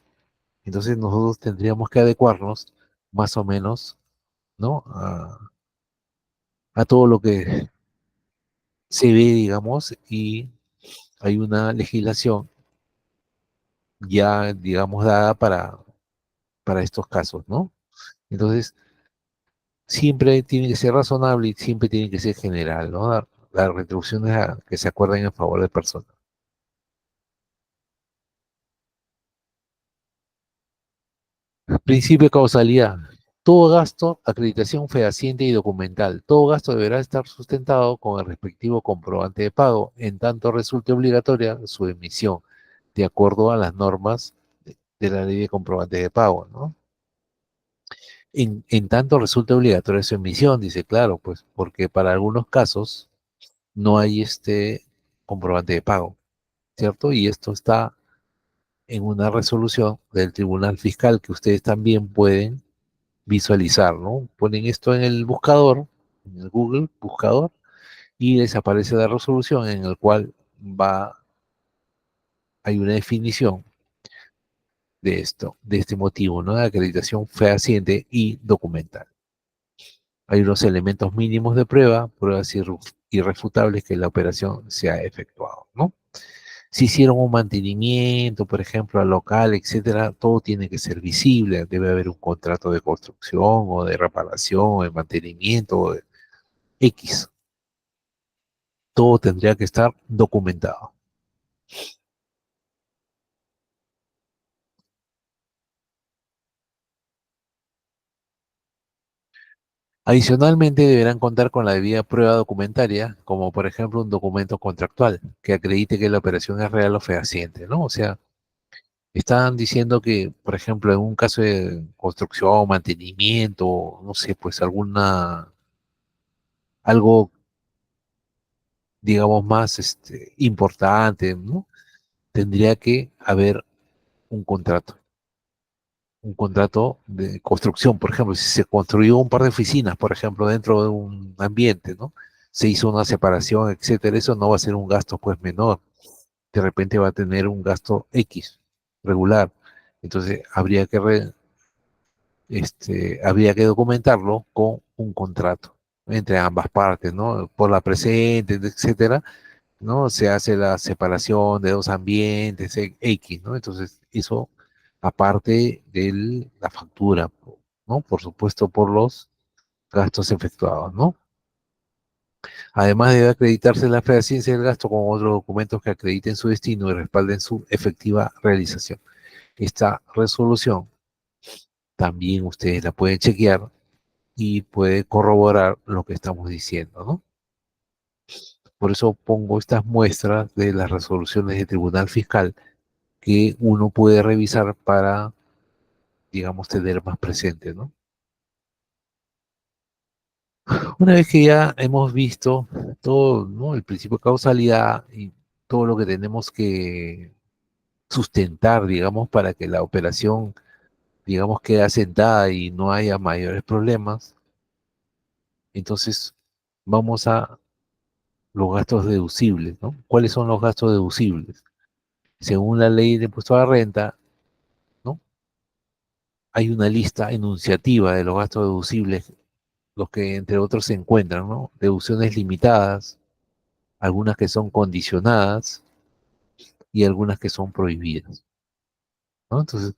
Entonces nosotros tendríamos que adecuarnos más o menos, ¿no? A todo lo que se ve, digamos, y hay una legislación ya, digamos, dada para estos casos, ¿no? Entonces, siempre tiene que ser razonable y siempre tiene que ser general, ¿no? Las retribuciones que se acuerden en favor de personas. Principio de causalidad. Todo gasto, acreditación fehaciente y documental. Todo gasto deberá estar sustentado con el respectivo comprobante de pago, en tanto resulte obligatoria su emisión, de acuerdo a las normas de la ley de comprobante de pago, ¿no? En tanto resulte obligatoria su emisión, dice claro, pues, porque para algunos casos no hay este comprobante de pago, ¿cierto? Y esto está en una resolución del Tribunal Fiscal que ustedes también pueden visualizar, ¿no? Ponen esto en el buscador, en el Google buscador, y les aparece la resolución en el cual hay una definición de esto, de este motivo, ¿no? De acreditación fehaciente y documental. Hay unos elementos mínimos de prueba, pruebas irrefutables que la operación se ha efectuado, ¿no? Si hicieron un mantenimiento, por ejemplo, al local, etcétera, todo tiene que ser visible. Debe haber un contrato de construcción o de reparación o de mantenimiento o de X. Todo tendría que estar documentado. Adicionalmente, deberán contar con la debida prueba documentaria, como por ejemplo un documento contractual que acredite que la operación es real o fehaciente, ¿no? O sea, están diciendo que, por ejemplo, en un caso de construcción, mantenimiento, no sé, pues algo, digamos, más importante, ¿no? Tendría que haber un contrato. Un contrato de construcción, por ejemplo, si se construyó un par de oficinas, por ejemplo, dentro de un ambiente, ¿no? Se hizo una separación, etcétera, eso no va a ser un gasto pues menor, de repente va a tener un gasto X regular. Entonces habría que documentarlo con un contrato entre ambas partes, ¿no? Por la presente, etcétera, ¿no? Se hace la separación de dos ambientes, X, ¿no? Entonces, eso aparte de la factura, ¿no? Por supuesto, por los gastos efectuados, ¿no? Además debe acreditarse la fehaciencia del gasto con otros documentos que acrediten su destino y respalden su efectiva realización. Esta resolución también ustedes la pueden chequear y puede corroborar lo que estamos diciendo, ¿no? Por eso pongo estas muestras de las resoluciones del Tribunal Fiscal que uno puede revisar para, digamos, tener más presente, ¿no? Una vez que ya hemos visto todo, ¿no? El principio de causalidad y todo lo que tenemos que sustentar, digamos, para que la operación, digamos, quede asentada y no haya mayores problemas, entonces vamos a los gastos deducibles, ¿no? ¿Cuáles son los gastos deducibles? Según la ley de impuesto a la renta, ¿no? Hay una lista enunciativa de los gastos deducibles, los que entre otros se encuentran, ¿no? Deducciones limitadas, algunas que son condicionadas y algunas que son prohibidas, ¿no? Entonces,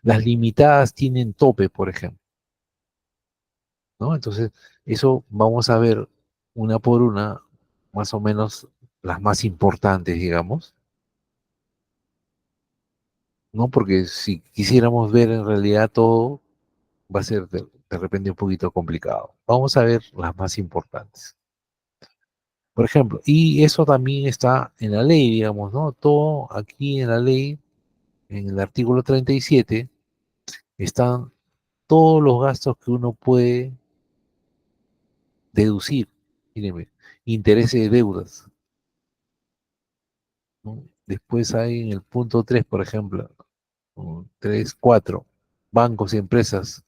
las limitadas tienen tope, por ejemplo, ¿no? Entonces, eso vamos a ver una por una, más o menos las más importantes, digamos, ¿no? Porque si quisiéramos ver en realidad todo, va a ser de repente un poquito complicado. Vamos a ver las más importantes. Por ejemplo, y eso también está en la ley, digamos, ¿no? Todo aquí en la ley, en el artículo 37, están todos los gastos que uno puede deducir. Mírenme, intereses de deudas, ¿no? Después hay en el punto 3, por ejemplo, ¿no? 3, 4, bancos y empresas,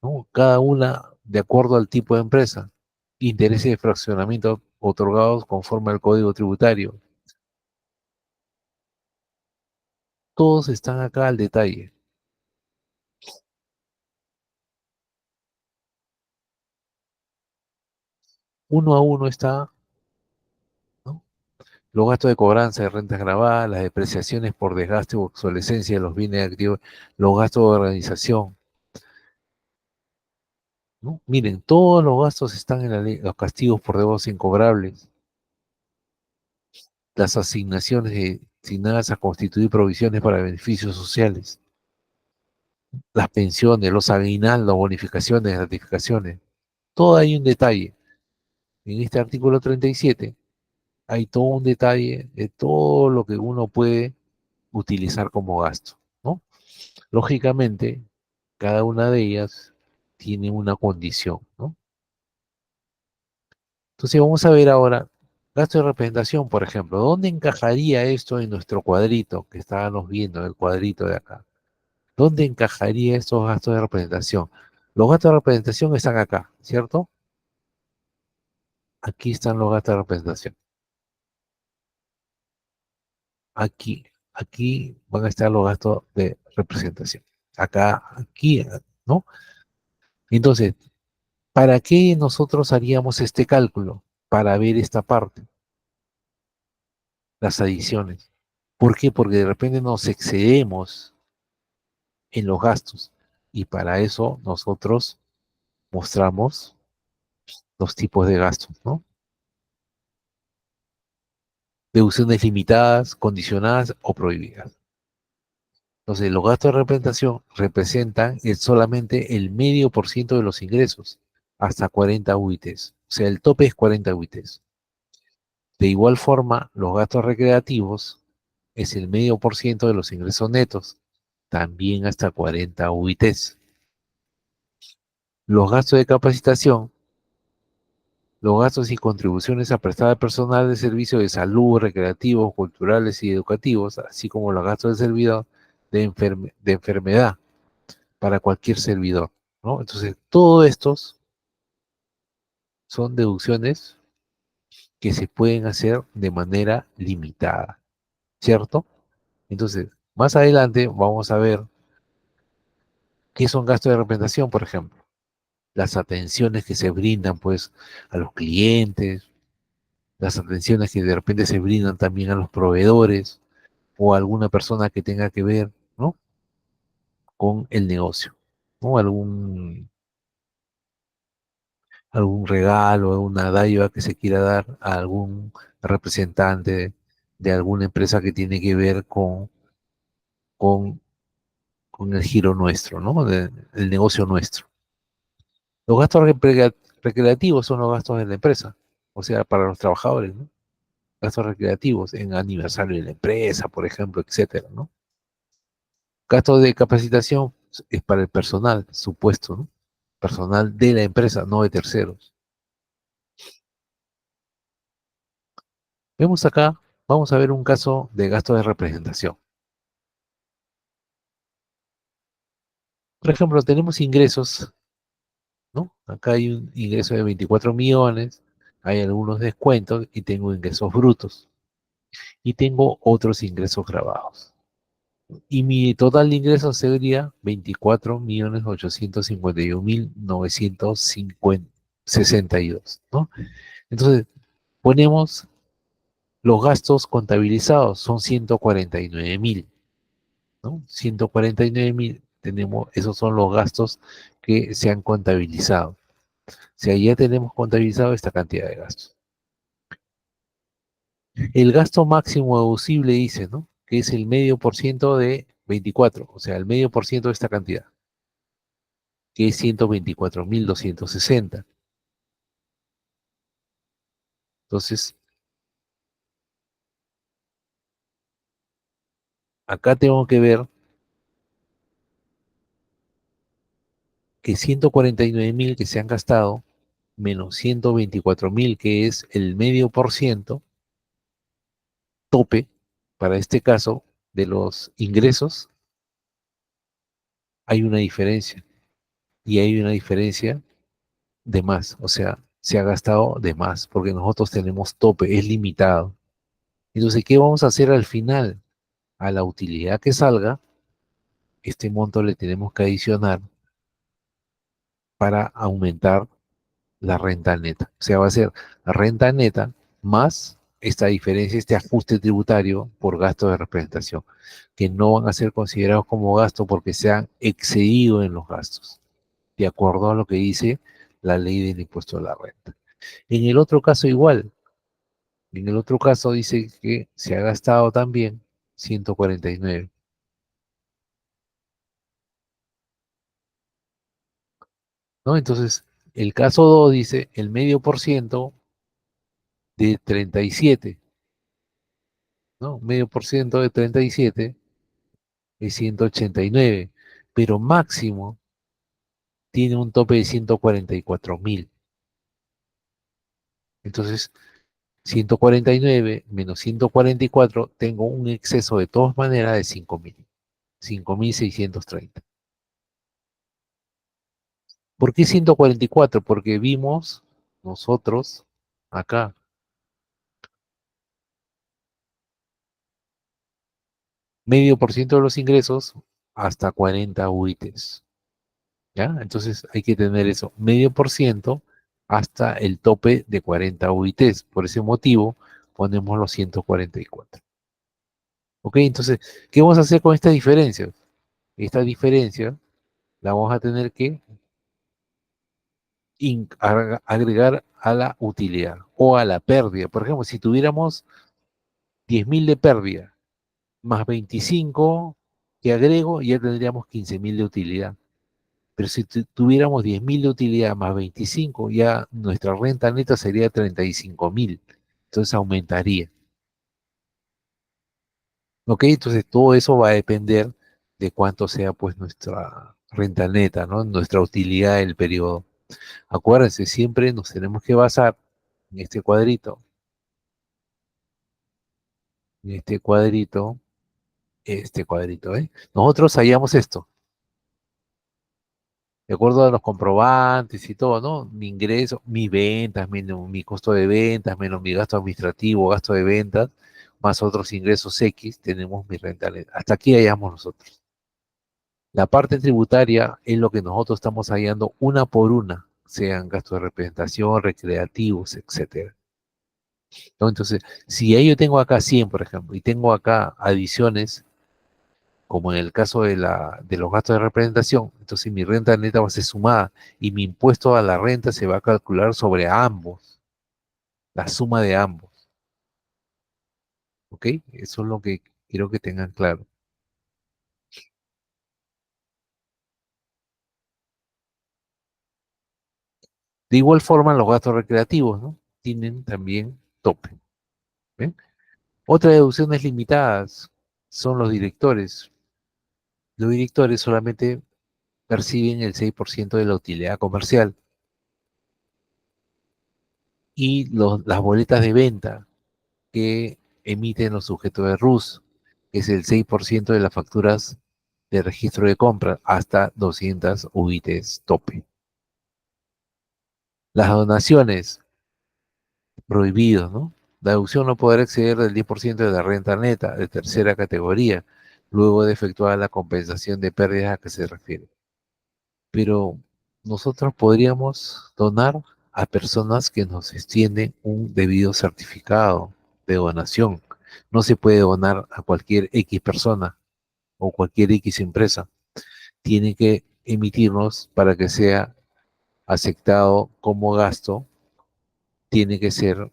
¿no? Cada una de acuerdo al tipo de empresa. Intereses de fraccionamiento otorgados conforme al Código Tributario. Todos están acá al detalle. uno a uno está, ¿no? Los gastos de cobranza de rentas grabadas, las depreciaciones por desgaste o obsolescencia de los bienes activos, los gastos de organización, ¿no? Miren, todos los gastos están en la ley, los castigos por deudas incobrables, las asignaciones destinadas a constituir provisiones para beneficios sociales, las pensiones, los aguinaldos, bonificaciones, gratificaciones. Todo hay un detalle. En este artículo 37 hay todo un detalle de todo lo que uno puede utilizar como gasto, ¿no? Lógicamente, cada una de ellas tiene una condición, ¿no? Entonces vamos a ver ahora, gasto de representación, por ejemplo, ¿dónde encajaría esto en nuestro cuadrito que estábamos viendo, el cuadrito de acá? ¿Dónde encajaría estos gastos de representación? Los gastos de representación están acá, ¿cierto? Aquí están los gastos de representación. Aquí van a estar los gastos de representación. Acá, aquí, ¿no? Entonces, ¿para qué nosotros haríamos este cálculo? Para ver esta parte, las adiciones. ¿Por qué? Porque de repente nos excedemos en los gastos y para eso nosotros mostramos los tipos de gastos, ¿no? Deducciones limitadas, condicionadas o prohibidas. Entonces, los gastos de representación representan solamente el medio por ciento de los ingresos, hasta 40 UITs. O sea, el tope es 40 UITs. De igual forma, los gastos recreativos es el medio por ciento de los ingresos netos, también hasta 40 UITs. Los gastos de capacitación, los gastos y contribuciones a prestar al personal de servicios de salud, recreativos, culturales y educativos, así como los gastos de servidor de enfermedad para cualquier servidor, ¿no? Entonces, todos estos son deducciones que se pueden hacer de manera limitada, ¿cierto? Entonces, más adelante vamos a ver qué son gastos de representación, por ejemplo. Las atenciones que se brindan, pues, a los clientes, las atenciones que de repente se brindan también a los proveedores o a alguna persona que tenga que ver, ¿no? Con el negocio, ¿no? Algún regalo, alguna dádiva que se quiera dar a algún representante de alguna empresa que tiene que ver con, con el giro nuestro, ¿no? El negocio nuestro. Los gastos recreativos son los gastos de la empresa, o sea, para los trabajadores, ¿no? Gastos recreativos en aniversario de la empresa, por ejemplo, etcétera, ¿no? Gastos de capacitación es para el personal, supuesto, ¿no? Personal de la empresa, no de terceros. Vemos acá, vamos a ver un caso de gasto de representación. Por ejemplo, tenemos ingresos, ¿no? Acá hay un ingreso de 24 millones, hay algunos descuentos y tengo ingresos brutos. Y tengo otros ingresos grabados. Y mi total de ingresos sería 24.851.962, ¿no? Entonces, ponemos los gastos contabilizados, son 149.000, ¿no? 149.000, tenemos, esos son los gastos que se han contabilizado. O sea, ya tenemos contabilizado esta cantidad de gastos. El gasto máximo deducible dice, ¿no? Que es el medio por ciento de 24, o sea, el medio por ciento de esta cantidad, que es 124.260. Entonces, acá tengo que ver que 149.000 que se han gastado, menos 124.000, que es el medio por ciento, tope, para este caso, de los ingresos, hay una diferencia. Y hay una diferencia de más, o sea, se ha gastado de más, porque nosotros tenemos tope, es limitado. Entonces, ¿qué vamos a hacer al final? A la utilidad que salga, este monto le tenemos que adicionar para aumentar la renta neta. O sea, va a ser la renta neta más esta diferencia, este ajuste tributario por gasto de representación, que no van a ser considerados como gasto porque se han excedido en los gastos, de acuerdo a lo que dice la ley del impuesto a la renta. En el otro caso igual, en el otro caso dice que se ha gastado también 149, ¿no? Entonces, el caso 2 dice el medio por ciento de 37, ¿no? Medio por ciento de 37 es 189, pero máximo tiene un tope de 144.000. Entonces, 149 menos 144, tengo un exceso de todas maneras de 5.000, 5.630. ¿Por qué 144? Porque vimos nosotros acá, medio por ciento de los ingresos hasta 40 UITs. ¿Ya? Entonces hay que tener eso, medio por ciento hasta el tope de 40 UITs. Por ese motivo ponemos los 144. ¿Ok? Entonces, ¿qué vamos a hacer con esta diferencia? Esta diferencia la vamos a tener que agregar a la utilidad o a la pérdida. Por ejemplo, si tuviéramos 10.000 de pérdida más 25 que agrego, ya tendríamos 15.000 de utilidad. Pero si tuviéramos 10.000 de utilidad más 25, ya nuestra renta neta sería 35.000. Entonces aumentaría. ¿Ok? Entonces todo eso va a depender de cuánto sea pues nuestra renta neta, ¿no? Nuestra utilidad del periodo. Acuérdense, siempre nos tenemos que basar en este cuadrito, ¿eh? Nosotros hallamos esto, de acuerdo a los comprobantes y todo, ¿no? Mi ingreso, mis ventas, menos mi costo de ventas, menos mi gasto administrativo, gasto de ventas, más otros ingresos X, tenemos mi renta neta. Hasta aquí hallamos nosotros. La parte tributaria es lo que nosotros estamos hallando una por una, sean gastos de representación, recreativos, etcétera. ¿No? Entonces, si ya yo tengo acá 100, por ejemplo, y tengo acá adiciones, como en el caso de los gastos de representación, entonces mi renta neta va a ser sumada y mi impuesto a la renta se va a calcular sobre ambos, la suma de ambos. ¿Ok? Eso es lo que quiero que tengan claro. De igual forma, los gastos recreativos, ¿no? Tienen también tope. ¿Ven? Otras deducciones limitadas son los directores. Los directores solamente perciben el 6% de la utilidad comercial y las boletas de venta que emiten los sujetos de RUS, que es el 6% de las facturas de registro de compra hasta 200 UITs tope. Las donaciones, prohibidos, ¿no? La deducción no podrá exceder del 10% de la renta neta de tercera categoría, luego de efectuar la compensación de pérdidas a que se refiere. Pero nosotros podríamos donar a personas que nos extienden un debido certificado de donación. No se puede donar a cualquier X persona o cualquier X empresa. Tiene que emitirnos para que sea aceptado como gasto, tiene que ser,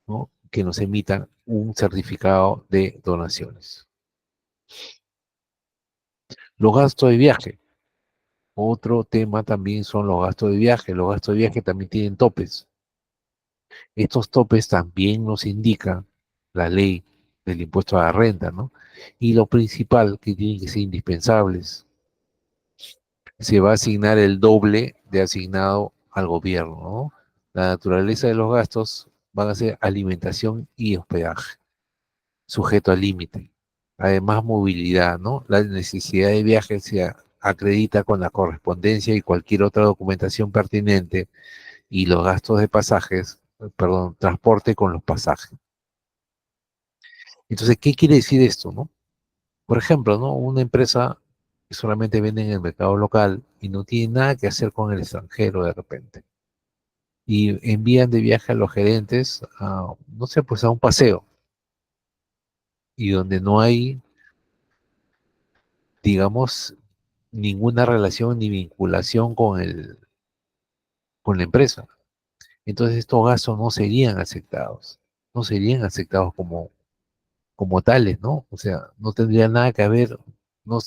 ¿no? Que nos emitan un certificado de donaciones. Los gastos de viaje. Otro tema también son los gastos de viaje. Los gastos de viaje también tienen topes. Estos topes también nos indica la ley del impuesto a la renta, ¿no? Y lo principal que tienen que ser indispensables, se va a asignar el doble de asignado al gobierno, ¿no? La naturaleza de los gastos van a ser alimentación y hospedaje, sujeto al límite. Además, movilidad, ¿no? La necesidad de viaje se acredita con la correspondencia y cualquier otra documentación pertinente y los gastos de pasajes, perdón, transporte con los pasajes. Entonces, ¿qué quiere decir esto, no? Por ejemplo, ¿no? Una empresa que solamente vende en el mercado local y no tienen nada que hacer con el extranjero de repente. Y envían de viaje a los gerentes a, no sé, pues a un paseo, y donde no hay, digamos, ninguna relación ni vinculación con la empresa. Entonces estos gastos no serían aceptados como tales, ¿no? O sea, no tendría nada que ver, no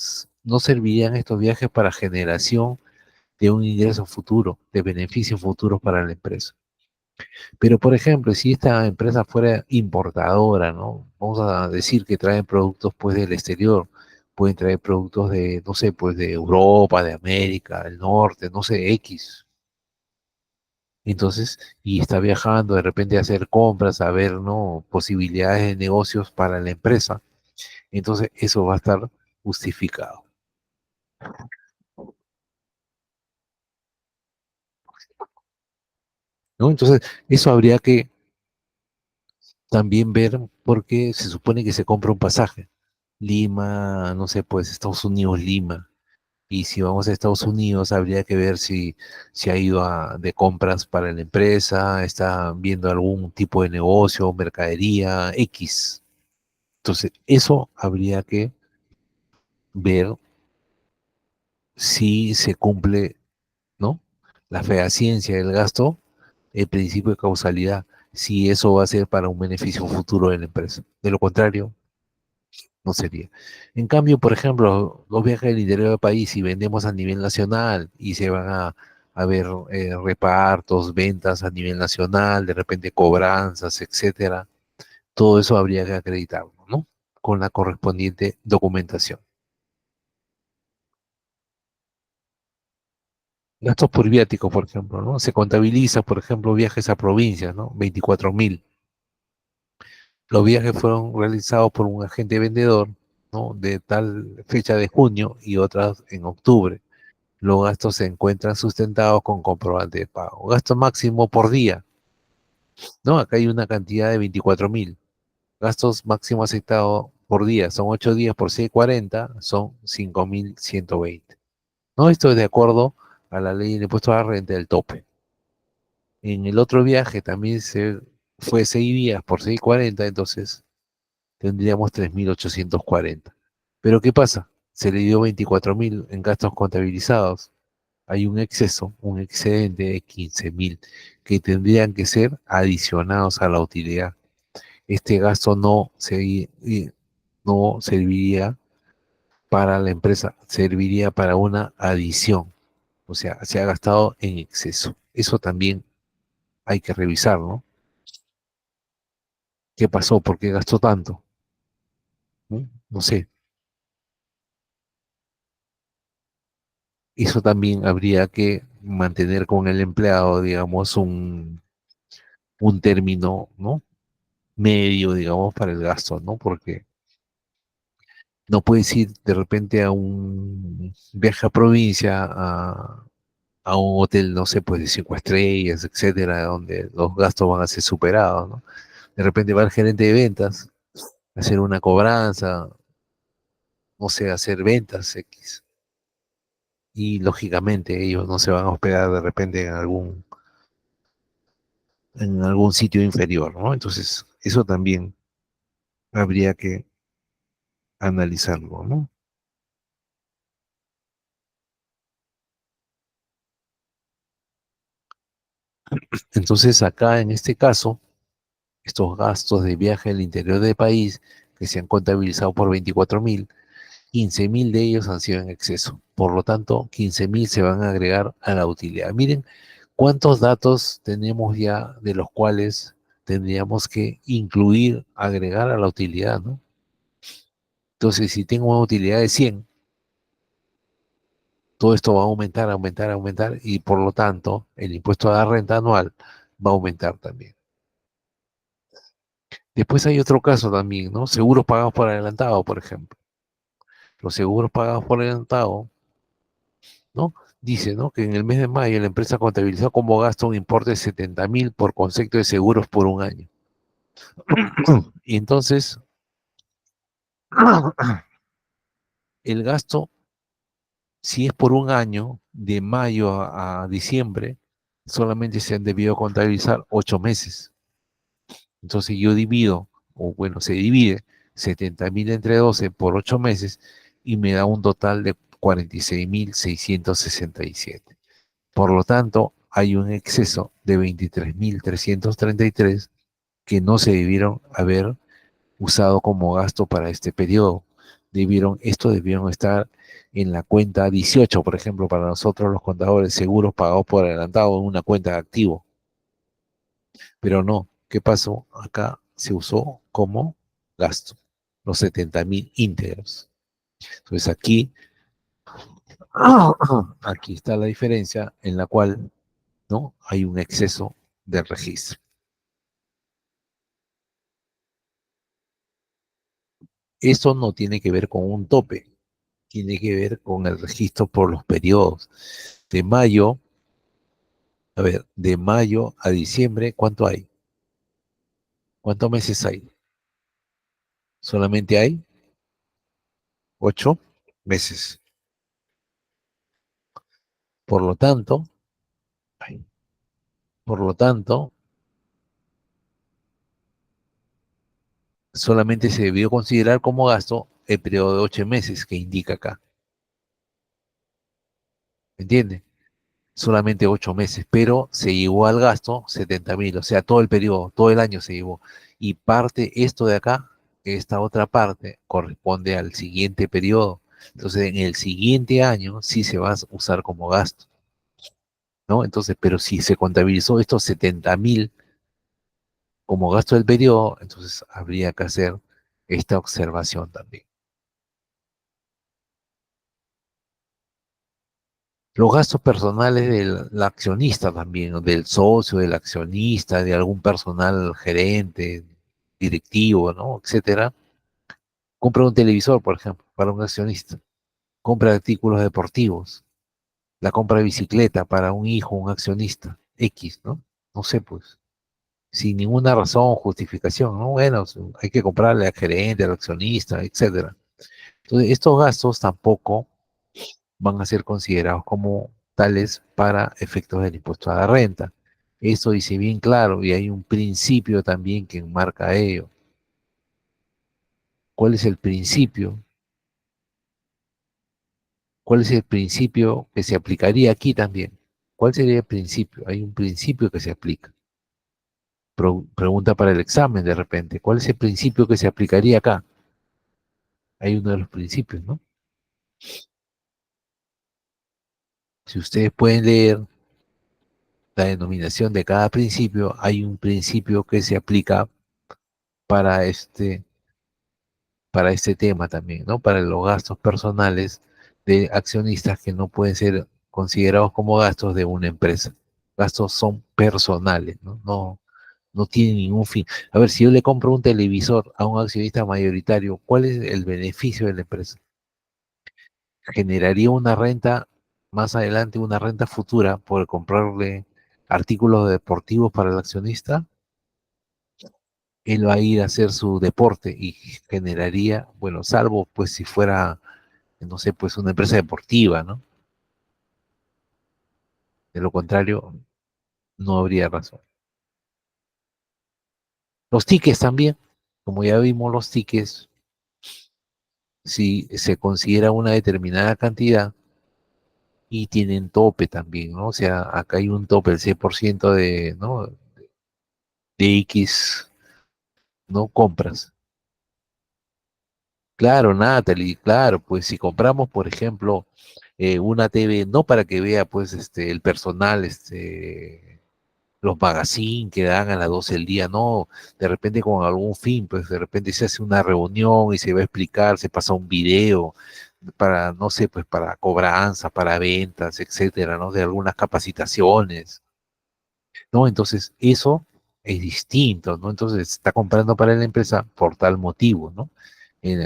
servirían estos viajes para generación de un ingreso futuro, de beneficios futuros para la empresa. Pero, por ejemplo, si esta empresa fuera importadora, ¿no? Vamos a decir que traen productos, pues, del exterior, pueden traer productos de, no sé, pues, de Europa, de América, del norte, no sé, X. Entonces, y está viajando de repente a hacer compras, a ver, ¿no? Posibilidades de negocios para la empresa. Entonces, eso va a estar justificado, ¿no? Entonces, eso habría que también ver porque se supone que se compra un pasaje. Lima, no sé, pues Estados Unidos, Lima. Y si vamos a Estados Unidos, habría que ver si ha ido de compras para la empresa, está viendo algún tipo de negocio, mercadería, X. Entonces, eso habría que ver si se cumple, ¿no? La fehaciencia del gasto, el principio de causalidad, si eso va a ser para un beneficio futuro de la empresa. De lo contrario, no sería. En cambio, por ejemplo, los viajes del interior del país, si vendemos a nivel nacional y se van a ver repartos, ventas a nivel nacional, de repente cobranzas, etcétera, todo eso habría que acreditarlo, ¿no? Con la correspondiente documentación. Gastos por viáticos, por ejemplo, ¿no? Se contabiliza, por ejemplo, viajes a provincias, ¿no? 24.000. Los viajes fueron realizados por un agente vendedor, ¿no? De tal fecha de junio y otras en octubre. Los gastos se encuentran sustentados con comprobante de pago. Gasto máximo por día, ¿no? Acá hay una cantidad de 24.000. Gastos máximo aceptado por día, son 8 días por 640, son 5.120. ¿No? Esto es de acuerdo a la ley del impuesto a la renta del tope. En el otro viaje también se fue 6 días por 640, entonces tendríamos 3.840. Pero ¿qué pasa? Se le dio 24.000 en gastos contabilizados. Hay un exceso, un excedente de 15.000 que tendrían que ser adicionados a la utilidad. Este gasto no serviría para la empresa, serviría para una adición. O sea, se ha gastado en exceso. Eso también hay que revisar, ¿no? ¿Qué pasó? ¿Por qué gastó tanto? ¿No? No sé. Eso también habría que mantener con el empleado, digamos, un término, ¿no? Medio, digamos, para el gasto, ¿no? Porque no puedes ir de repente a un viaje a provincia, a un hotel, no sé, pues de 5 estrellas, etcétera, donde los gastos van a ser superados, ¿no? De repente va el gerente de ventas a hacer una cobranza, no sé, a hacer ventas X. Y lógicamente ellos no se van a hospedar de repente en algún sitio inferior, ¿no? Entonces, eso también habría que analizarlo, ¿no? Entonces, acá en este caso, estos gastos de viaje al interior del país que se han contabilizado por 24.000, 15.000 de ellos han sido en exceso. Por lo tanto, 15.000 se van a agregar a la utilidad. Miren cuántos datos tenemos ya de los cuales tendríamos que incluir, agregar a la utilidad, ¿no? Entonces, si tengo una utilidad de 100, todo esto va a aumentar, aumentar, aumentar y por lo tanto el impuesto a la renta anual va a aumentar también. Después hay otro caso también, ¿no? Seguros pagados por adelantado, por ejemplo. Los seguros pagados por adelantado, ¿no? Dice, ¿no? Que en el mes de mayo la empresa contabilizó como gasto un importe de 70.000 por concepto de seguros por un año. Y entonces, el gasto Si es por un año, de mayo a diciembre, solamente se han debido contabilizar 8 meses. Entonces yo divido, o bueno, se divide 70.000 entre 12 por 8 meses y me da un total de 46.667. Por lo tanto, hay un exceso de 23.333 que no se debieron haber usado como gasto para este periodo. Debieron estar en la cuenta 18, por ejemplo, para nosotros los contadores, seguros pagados por adelantado en una cuenta de activo. Pero no, ¿qué pasó? Acá se usó como gasto, los 70.000 íntegros. Entonces aquí está la diferencia en la cual no hay un exceso de registro. Eso no tiene que ver con un tope, tiene que ver con el registro por los periodos. De mayo, a ver, de mayo a diciembre, ¿cuánto hay? ¿Cuántos meses hay? Solamente hay 8 meses. Por lo tanto, ay, por lo tanto, solamente se debió considerar como gasto el periodo de 8 meses que indica acá. ¿Me entiende? Solamente 8 meses, pero se llevó al gasto 70.000, o sea, todo el periodo, todo el año se llevó. Y esto de acá, esta otra parte, corresponde al siguiente periodo. Entonces, en el siguiente año sí se va a usar como gasto, ¿no? Entonces, pero si se contabilizó estos 70.000 como gasto del periodo, entonces habría que hacer esta observación también. Los gastos personales del accionista también, ¿no? Del socio, del accionista, de algún personal gerente, directivo, ¿no? Etcétera. Compra un televisor, por ejemplo, para un accionista. Compra artículos deportivos. La compra de bicicleta para un hijo, un accionista. X, ¿no? No sé, pues. Sin ninguna razón, justificación, ¿no? Bueno, hay que comprarle al gerente, al accionista, etcétera. Entonces, estos gastos tampoco van a ser considerados como tales para efectos del impuesto a la renta. Eso dice bien claro y hay un principio también que enmarca ello. ¿Cuál es el principio? ¿Cuál es el principio que se aplicaría aquí también? ¿Cuál sería el principio? Hay un principio que se aplica. Pregunta para el examen de repente. ¿Cuál es el principio que se aplicaría acá? Hay uno de los principios, ¿no? Si ustedes pueden leer la denominación de cada principio, hay un principio que se aplica para este tema también, ¿no? Para los gastos personales de accionistas que no pueden ser considerados como gastos de una empresa. Gastos son personales, ¿no? No tienen ningún fin. A ver, si yo le compro un televisor a un accionista mayoritario, ¿cuál es el beneficio de la empresa? ¿Generaría una renta más adelante, una renta futura por comprarle artículos deportivos para el accionista? Él va a ir a hacer su deporte y generaría, bueno, salvo pues si fuera, no sé, pues una empresa deportiva, ¿no? De lo contrario, no habría razón. Los tickets también, como ya vimos los tickets, si se considera una determinada cantidad y tienen tope también, ¿no? O sea, acá hay un tope, el 6% de, ¿no? De X, ¿no? Compras. Claro, Natalie, claro, pues si compramos, por ejemplo, una TV, no para que vea, pues, el personal, los magazines que dan a las 12 del día, no, de repente con algún fin, pues de repente se hace una reunión y se va a explicar, se pasa un video para, no sé, pues para cobranza, para ventas, etcétera, ¿no? De algunas capacitaciones, ¿no? Entonces, eso es distinto, ¿no? Entonces, está comprando para la empresa por tal motivo, ¿no?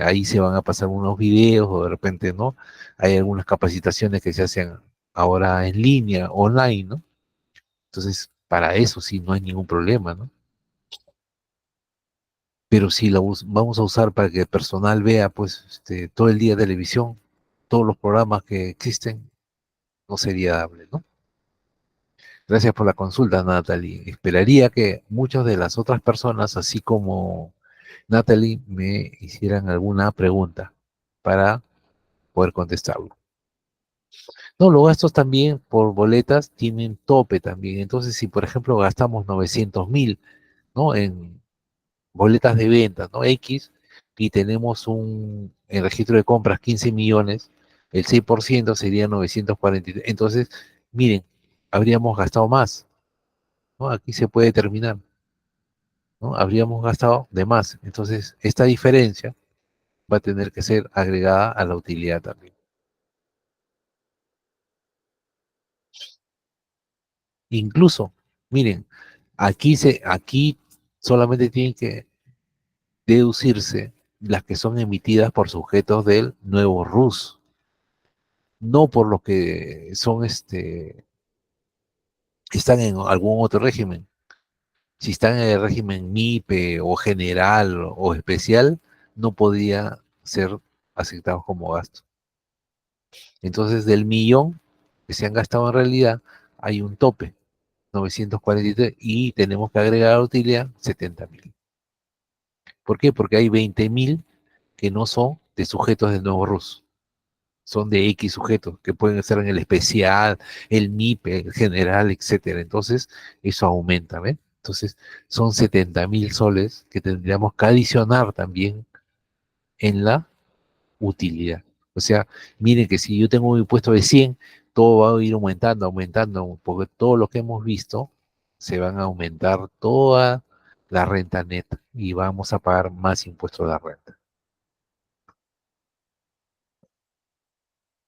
Ahí se van a pasar unos videos o de repente, ¿no? Hay algunas capacitaciones que se hacen ahora en línea, online, ¿no? Entonces, para eso sí no hay ningún problema, ¿no? Pero si vamos a usar para que el personal vea, pues, todo el día televisión, todos los programas que existen, no sería dable, ¿no? Gracias por la consulta, Natalie. Esperaría que muchas de las otras personas, así como Natalie, me hicieran alguna pregunta para poder contestarlo. No, los gastos también por boletas tienen tope también. Entonces, si por ejemplo gastamos 900.000, ¿no? En boletas de venta, ¿no? X, y tenemos en registro de compras 15 millones, el 6% sería 943. Entonces, miren, habríamos gastado más, ¿no? Aquí se puede determinar, ¿no? Habríamos gastado de más. Entonces, esta diferencia va a tener que ser agregada a la utilidad también. Incluso, miren, aquí solamente tienen que deducirse las que son emitidas por sujetos del nuevo RUS, no por los que son están en algún otro régimen. Si están en el régimen MIPE o general o especial, no podría ser aceptados como gasto. Entonces, del millón que se han gastado en realidad, hay un tope, 943, y tenemos que agregar a la utilidad 70.000. ¿Por qué? Porque hay 20.000 que no son de sujetos del nuevo RUS. Son de X sujetos, que pueden estar en el especial, el MIPE, el general, etcétera. Entonces, eso aumenta, ¿ven? Entonces, son 70.000 soles que tendríamos que adicionar también en la utilidad. O sea, miren que si yo tengo un impuesto de 100, todo va a ir aumentando, aumentando, porque todo lo que hemos visto se van a aumentar toda la renta neta y vamos a pagar más impuestos de la renta.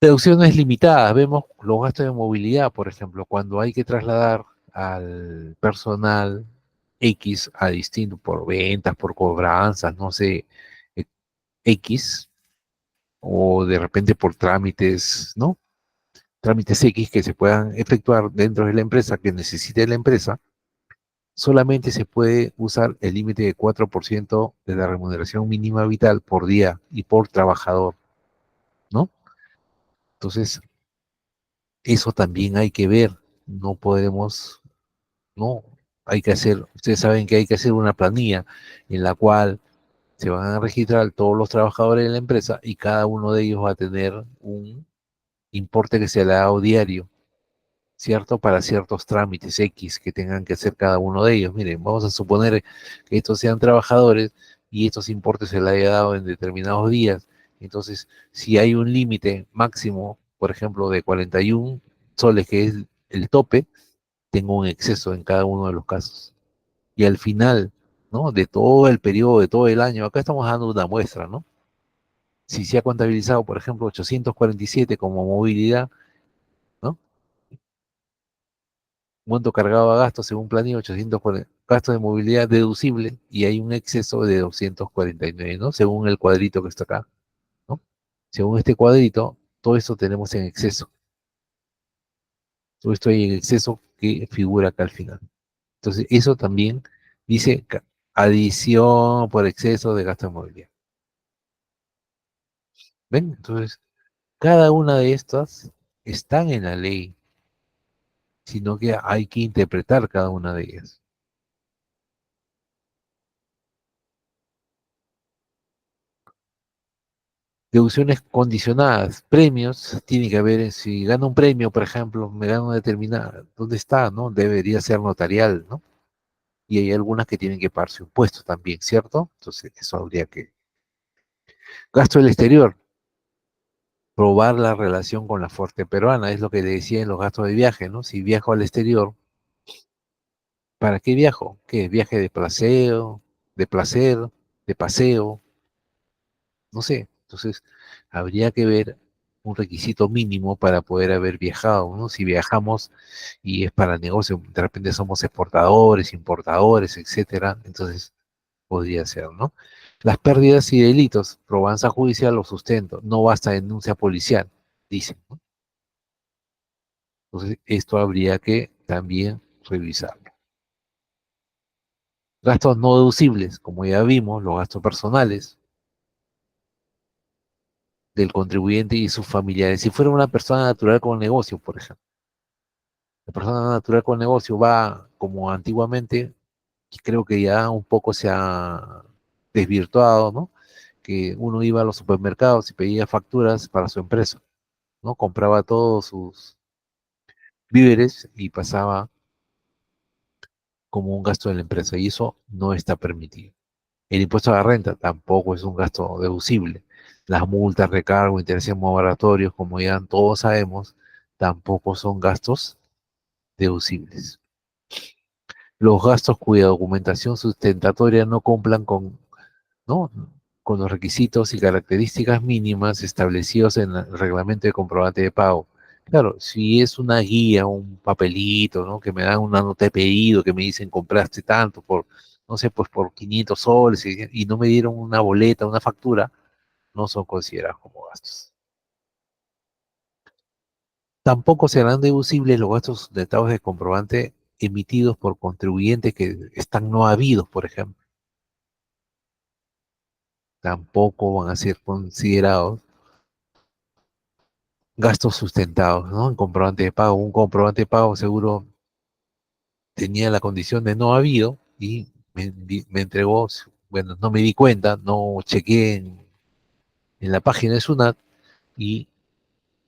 Deducciones limitadas, vemos los gastos de movilidad, por ejemplo, cuando hay que trasladar al personal X a distinto por ventas, por cobranzas, no sé, eh, X, o de repente por trámites, ¿no? Trámites X que se puedan efectuar dentro de la empresa, que necesite la empresa, solamente se puede usar el límite de 4% de la remuneración mínima vital por día y por trabajador, ¿no? Entonces, eso también hay que ver, no podemos, no, hay que hacer, ustedes saben que hay que hacer una planilla en la cual se van a registrar todos los trabajadores de la empresa y cada uno de ellos va a tener un importe que se le ha dado diario, ¿cierto? Para ciertos trámites X que tengan que hacer cada uno de ellos. Miren, vamos a suponer que estos sean trabajadores y estos importes se le haya dado en determinados días. Entonces, si hay un límite máximo, por ejemplo, de 41 soles, que es el tope, tengo un exceso en cada uno de los casos. Y al final, ¿no? De todo el periodo, de todo el año, acá estamos dando una muestra, ¿no? Si se ha contabilizado, por ejemplo, 847 como movilidad, ¿no? Monto cargado a gastos según planilla 840, gastos de movilidad deducible y hay un exceso de 249, ¿no? Según el cuadrito que está acá, ¿no? Según este cuadrito, todo esto tenemos en exceso. Todo esto hay en exceso que figura acá al final. Entonces, eso también dice adición por exceso de gasto de movilidad. ¿Ven? Entonces, cada una de estas están en la ley, sino que hay que interpretar cada una de ellas. Deducciones condicionadas, premios, tiene que haber, si gano un premio, por ejemplo, me gano una determinada, ¿dónde está? ¿No? Debería ser notarial, ¿no? Y hay algunas que tienen que pagar su impuesto también, ¿cierto? Entonces, eso habría que. Gasto del exterior, probar la relación con la fuerte peruana, es lo que le decía en los gastos de viaje, ¿no? Si viajo al exterior, ¿para qué viajo? ¿Qué? ¿Viaje de placer, de paseo? No sé. Entonces, habría que ver un requisito mínimo para poder haber viajado, ¿no? Si viajamos y es para negocio, de repente somos exportadores, importadores, etcétera, entonces podría ser, ¿no? Las pérdidas y delitos, probanza judicial o sustento, no basta denuncia policial, dicen, ¿no? Entonces, esto habría que también revisarlo. Gastos no deducibles, como ya vimos, los gastos personales, del contribuyente y sus familiares. Si fuera una persona natural con negocio, por ejemplo. La persona natural con negocio va como antiguamente, y creo que ya un poco se ha desvirtuado, ¿no? Que uno iba a los supermercados y pedía facturas para su empresa, ¿no? Compraba todos sus víveres y pasaba como un gasto de la empresa y eso no está permitido. El impuesto a la renta tampoco es un gasto deducible. Las multas, recargo, intereses moratorios, como ya todos sabemos, tampoco son gastos deducibles. Los gastos cuya documentación sustentatoria no cumplan ¿no? con los requisitos y características mínimas establecidos en el reglamento de comprobante de pago. Claro, si es una guía, un papelito, ¿no? Que me dan una nota de pedido, que me dicen compraste tanto por, no sé, pues por 500 soles y no me dieron una boleta, una factura, no son considerados como gastos. Tampoco serán deducibles los gastos sustentados de comprobante emitidos por contribuyentes que están no habidos, por ejemplo. Tampoco van a ser considerados gastos sustentados, ¿no? En comprobante de pago. Un comprobante de pago seguro tenía la condición de no habido y me entregó, bueno, no me di cuenta, no chequeé en la página de SUNAT y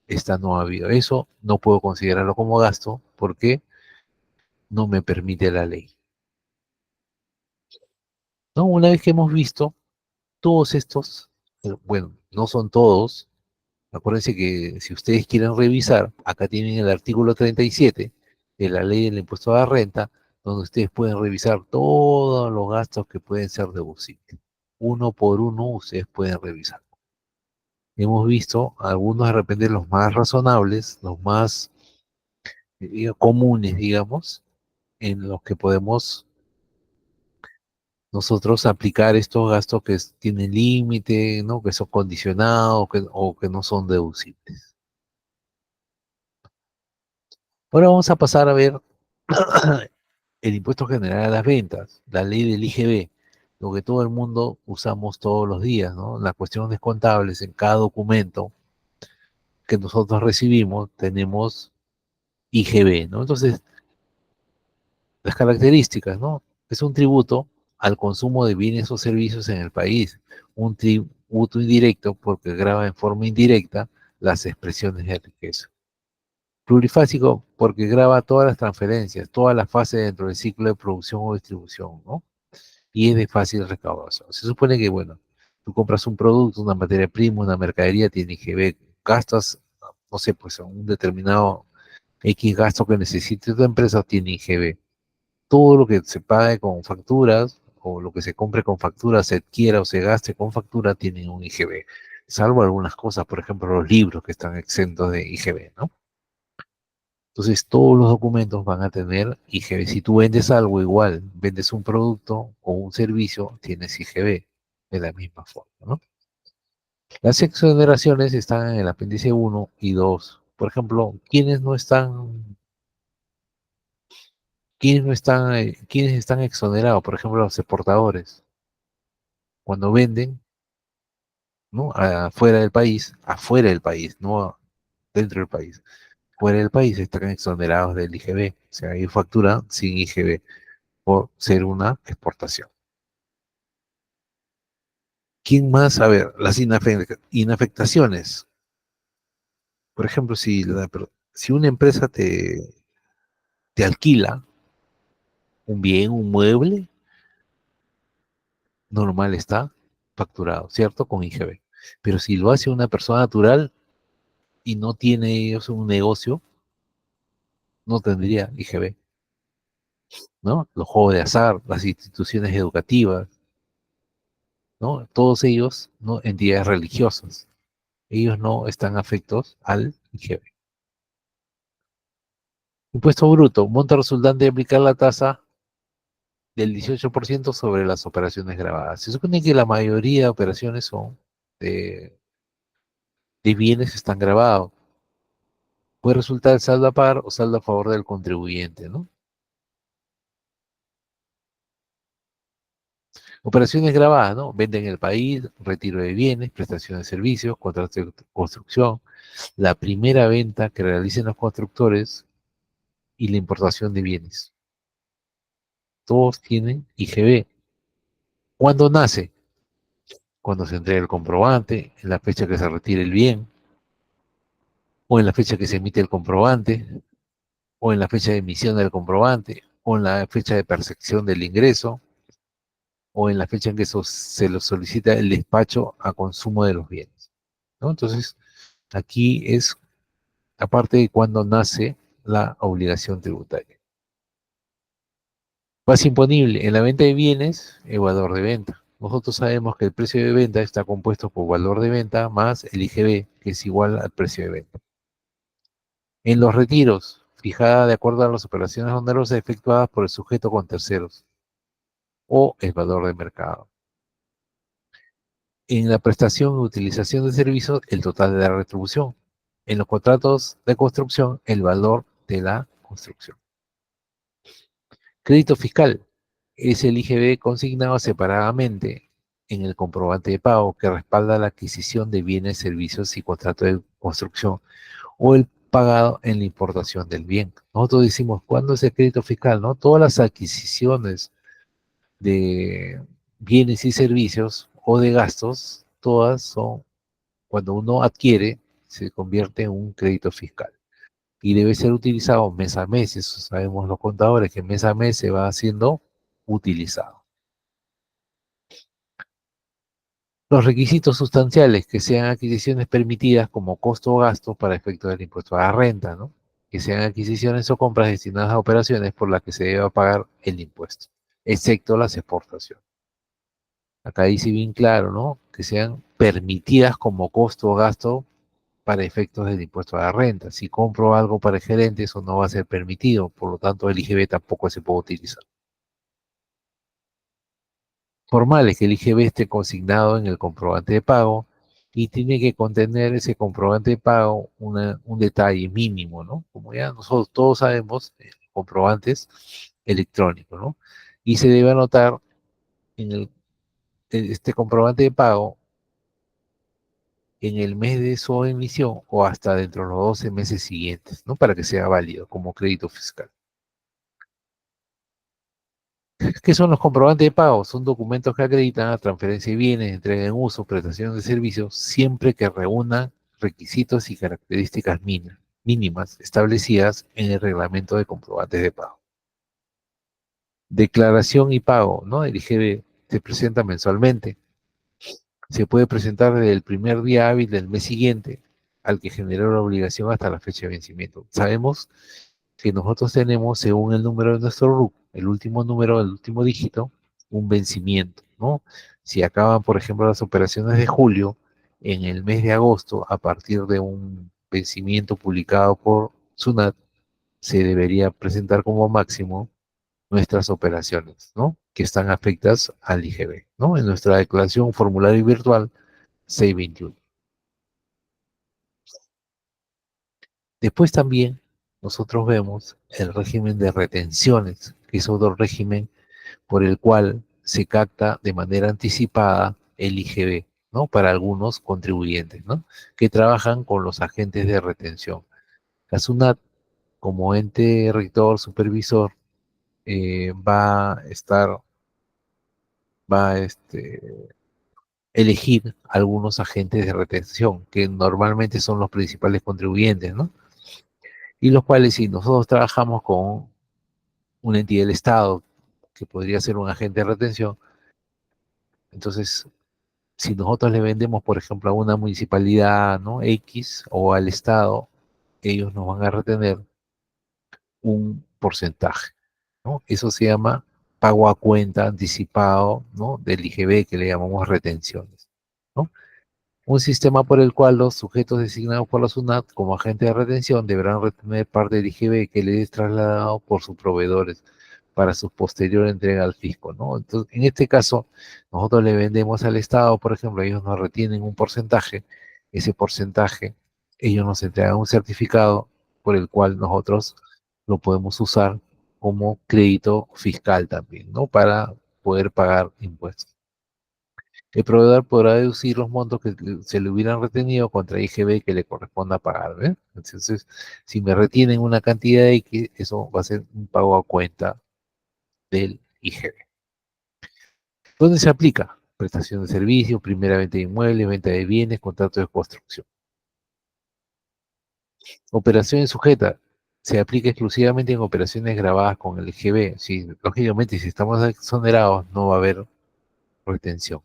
está no habido. Eso no puedo considerarlo como gasto porque no me permite la ley. ¿No? Una vez que hemos visto todos estos, bueno, no son todos. Acuérdense que si ustedes quieren revisar, acá tienen el artículo 37 de la ley del impuesto a la renta, donde ustedes pueden revisar todos los gastos que pueden ser deducibles. Uno por uno ustedes pueden revisar. Hemos visto algunos de repente los más razonables, los más comunes, digamos, en los que podemos nosotros aplicar estos gastos que tienen límite, ¿no? Que son condicionados o que no son deducibles. Ahora vamos a pasar a ver el impuesto general a las ventas, la ley del IGB, lo que todo el mundo usamos todos los días, ¿no? Las cuestiones contables en cada documento que nosotros recibimos tenemos IGB, ¿no? Entonces, las características, ¿no? Es un tributo al consumo de bienes o servicios en el país, un tributo indirecto porque grava en forma indirecta las expresiones de riqueza. Plurifásico porque grava todas las transferencias, todas las fases dentro del ciclo de producción o distribución, ¿no? Y es de fácil recaudación. Se supone que, bueno, tú compras un producto, una materia prima, una mercadería, tiene que ver, gastas, no sé, pues un determinado X gasto que necesite tu empresa, tiene IGB. Todo lo que se pague con facturas o lo que se compre con facturas, se adquiera o se gaste con factura, tiene un IGB. Salvo algunas cosas, por ejemplo, los libros que están exentos de IGB, ¿no? Entonces, todos los documentos van a tener IGB. Si tú vendes algo igual, vendes un producto o un servicio, tienes IGB de la misma forma, ¿no? Las exoneraciones están en el apéndice 1 y 2. Por ejemplo, ¿quiénes están exonerados? Por ejemplo, los exportadores. Cuando venden, ¿no? Afuera del país, no dentro del país. Fuera del país están exonerados del IGB. O sea, hay factura sin IGB por ser una exportación. ¿Quién más? A ver, las inafectaciones. Por ejemplo, si una empresa te alquila un bien, un mueble, normal está facturado, ¿cierto? Con IGB. Pero si lo hace una persona natural y no tiene ellos un negocio, no tendría IGB, ¿no? Los juegos de azar, las instituciones educativas, ¿no? Todos ellos, ¿no? Entidades religiosas, ellos no están afectos al IGB. Impuesto bruto, monto resultante de aplicar la tasa del 18% sobre las operaciones grabadas. Se supone que la mayoría de operaciones son de, de bienes que están grabados. Puede resultar saldo a par o saldo a favor del contribuyente, ¿no? Operaciones grabadas, ¿no? Venta en el país, retiro de bienes, prestación de servicios, contrato de construcción, la primera venta que realicen los constructores y la importación de bienes. Todos tienen IGB. ¿Cuándo nace? Cuando se entrega el comprobante, en la fecha que se retire el bien, o en la fecha que se emite el comprobante, o en la fecha de emisión del comprobante, o en la fecha de percepción del ingreso, o en la fecha en que se lo solicita el despacho a consumo de los bienes, ¿no? Entonces, aquí es aparte de cuando nace la obligación tributaria. Base imponible en la venta de bienes, el valor de venta. Nosotros sabemos que el precio de venta está compuesto por valor de venta más el IGB, que es igual al precio de venta. En los retiros, fijada de acuerdo a las operaciones onerosas efectuadas por el sujeto con terceros o el valor de mercado. En la prestación y utilización de servicios, el total de la retribución. En los contratos de construcción, el valor de la construcción. Crédito fiscal es el IGB consignado separadamente en el comprobante de pago que respalda la adquisición de bienes, servicios y contrato de construcción o el pagado en la importación del bien. Nosotros decimos, ¿cuándo es el crédito fiscal? ¿No? Todas las adquisiciones de bienes y servicios o de gastos, todas son, cuando uno adquiere, se convierte en un crédito fiscal y debe ser utilizado mes a mes. Eso sabemos los contadores, que mes a mes se va haciendo utilizado. Los requisitos sustanciales, que sean adquisiciones permitidas como costo o gasto para efecto del impuesto a la renta, ¿no? Que sean adquisiciones o compras destinadas a operaciones por las que se deba pagar el impuesto, excepto las exportaciones. Acá dice bien claro, ¿no? Que sean permitidas como costo o gasto para efectos del impuesto a la renta. Si compro algo para el gerente, eso no va a ser permitido, por lo tanto el IGB tampoco se puede utilizar. Formales, que el IGB esté consignado en el comprobante de pago y tiene que contener ese comprobante de pago un detalle mínimo, ¿no? Como ya nosotros todos sabemos, comprobantes electrónicos, ¿no? Y se debe anotar en este comprobante de pago en el mes de su emisión o hasta dentro de los 12 meses siguientes, ¿no? Para que sea válido como crédito fiscal. ¿Qué son los comprobantes de pago? Son documentos que acreditan la transferencia de bienes, entrega en uso, prestación de servicios, siempre que reúnan requisitos y características mínimas establecidas en el reglamento de comprobantes de pago. Declaración y pago, ¿no? El IGB se presenta mensualmente. Se puede presentar desde el primer día hábil del mes siguiente al que generó la obligación hasta la fecha de vencimiento. Sabemos que nosotros tenemos, según el número de nuestro RUC, el último número, el último dígito, un vencimiento, ¿no? Si acaban, por ejemplo, las operaciones de julio, en el mes de agosto, a partir de un vencimiento publicado por SUNAT, se debería presentar como máximo nuestras operaciones, ¿no? Que están afectas al IGB, ¿no? En nuestra declaración formulario virtual 621. Después también nosotros vemos el régimen de retenciones, que es otro régimen por el cual se capta de manera anticipada el IGB, ¿no? Para algunos contribuyentes, ¿no? Que trabajan con los agentes de retención. La SUNAT, como ente rector, supervisor, va a estar, va a elegir algunos agentes de retención, que normalmente son los principales contribuyentes, ¿no? Y los cuales, si nosotros trabajamos con una entidad del Estado, que podría ser un agente de retención, entonces, si nosotros le vendemos, por ejemplo, a una municipalidad, ¿no? X o al Estado, ellos nos van a retener un porcentaje, ¿no? Eso se llama pago a cuenta anticipado, ¿no? Del IGB, que le llamamos retenciones, ¿no? Un sistema por el cual los sujetos designados por la SUNAT como agentes de retención deberán retener parte del IGB que les es trasladado por sus proveedores para su posterior entrega al fisco, ¿no? Entonces, en este caso, nosotros le vendemos al Estado, por ejemplo, ellos nos retienen un porcentaje, ese porcentaje, ellos nos entregan un certificado por el cual nosotros lo podemos usar como crédito fiscal también, ¿no? Para poder pagar impuestos. El proveedor podrá deducir los montos que se le hubieran retenido contra IGB que le corresponda pagar, ¿ves? Entonces, si me retienen una cantidad de X, eso va a ser un pago a cuenta del IGB. ¿Dónde se aplica? Prestación de servicios, primera venta de inmuebles, venta de bienes, contrato de construcción. Operaciones sujetas. Se aplica exclusivamente en operaciones grabadas con el IGB. Sí, lógicamente, si estamos exonerados, no va a haber retención.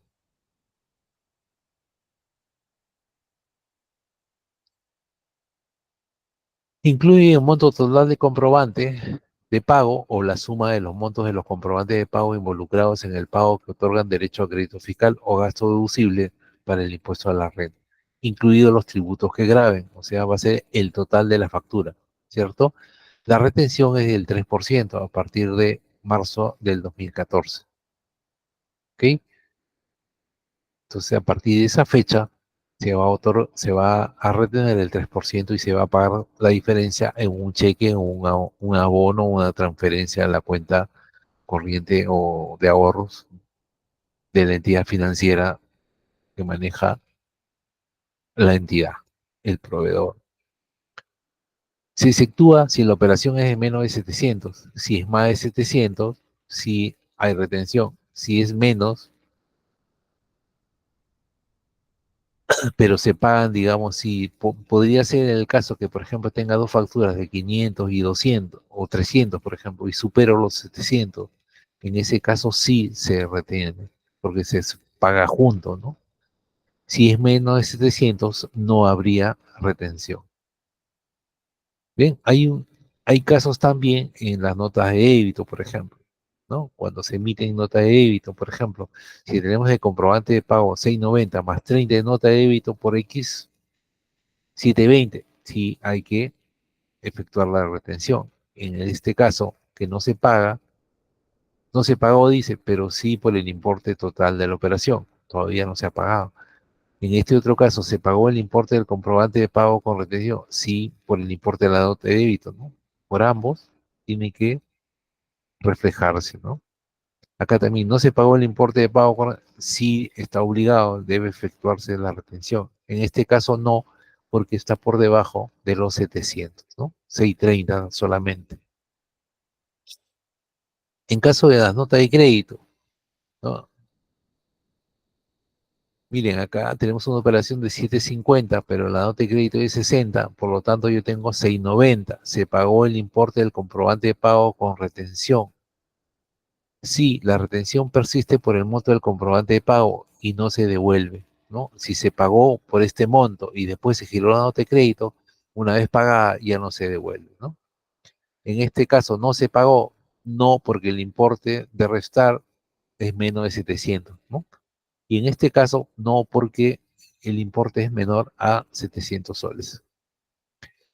Incluye un monto total de comprobante de pago o la suma de los montos de los comprobantes de pago involucrados en el pago que otorgan derecho a crédito fiscal o gasto deducible para el impuesto a la renta, incluidos los tributos que graben, o sea, va a ser el total de la factura, ¿cierto? La retención es del 3% a partir de marzo del 2014, ¿ok? Entonces, a partir de esa fecha, se va a retener el 3% y se va a pagar la diferencia en un cheque, en un abono, una transferencia a la cuenta corriente o de ahorros de la entidad financiera que maneja la entidad, el proveedor. Se efectúa si la operación es de menos de 700. Si es más de 700, si hay retención. Si es menos, pero se pagan, digamos, si podría ser el caso que, por ejemplo, tenga dos facturas de 500 y 200 o 300, por ejemplo, y supero los 700, en ese caso sí se retiene, porque paga junto, ¿no? Si es menos de 700, no habría retención. Bien, hay casos también en las notas de débito, por ejemplo, ¿no? Cuando se emiten notas de débito, por ejemplo, si tenemos el comprobante de pago 690 más 30 de nota de débito por X, 720, sí hay que efectuar la retención. En este caso, que no se paga, no se pagó, dice, pero sí por el importe total de la operación. Todavía no se ha pagado. En este otro caso, ¿se pagó el importe del comprobante de pago con retención? Sí, por el importe de la nota de débito, ¿no? Por ambos tiene que reflejarse, ¿no? Acá también no se pagó el importe de pago, sí está obligado, debe efectuarse la retención. En este caso no, porque está por debajo de los 700, ¿no? 630 solamente. En caso de las notas de crédito, ¿no? Miren, acá tenemos una operación de 750, pero la nota de crédito es 60, por lo tanto yo tengo 690. Se pagó el importe del comprobante de pago con retención. Sí, la retención persiste por el monto del comprobante de pago y no se devuelve, ¿no? Si se pagó por este monto y después se giró la nota de crédito, una vez pagada ya no se devuelve, ¿no? En este caso no se pagó, no porque el importe de restar es menos de 700, ¿no? Y en este caso no porque el importe es menor a 700 soles.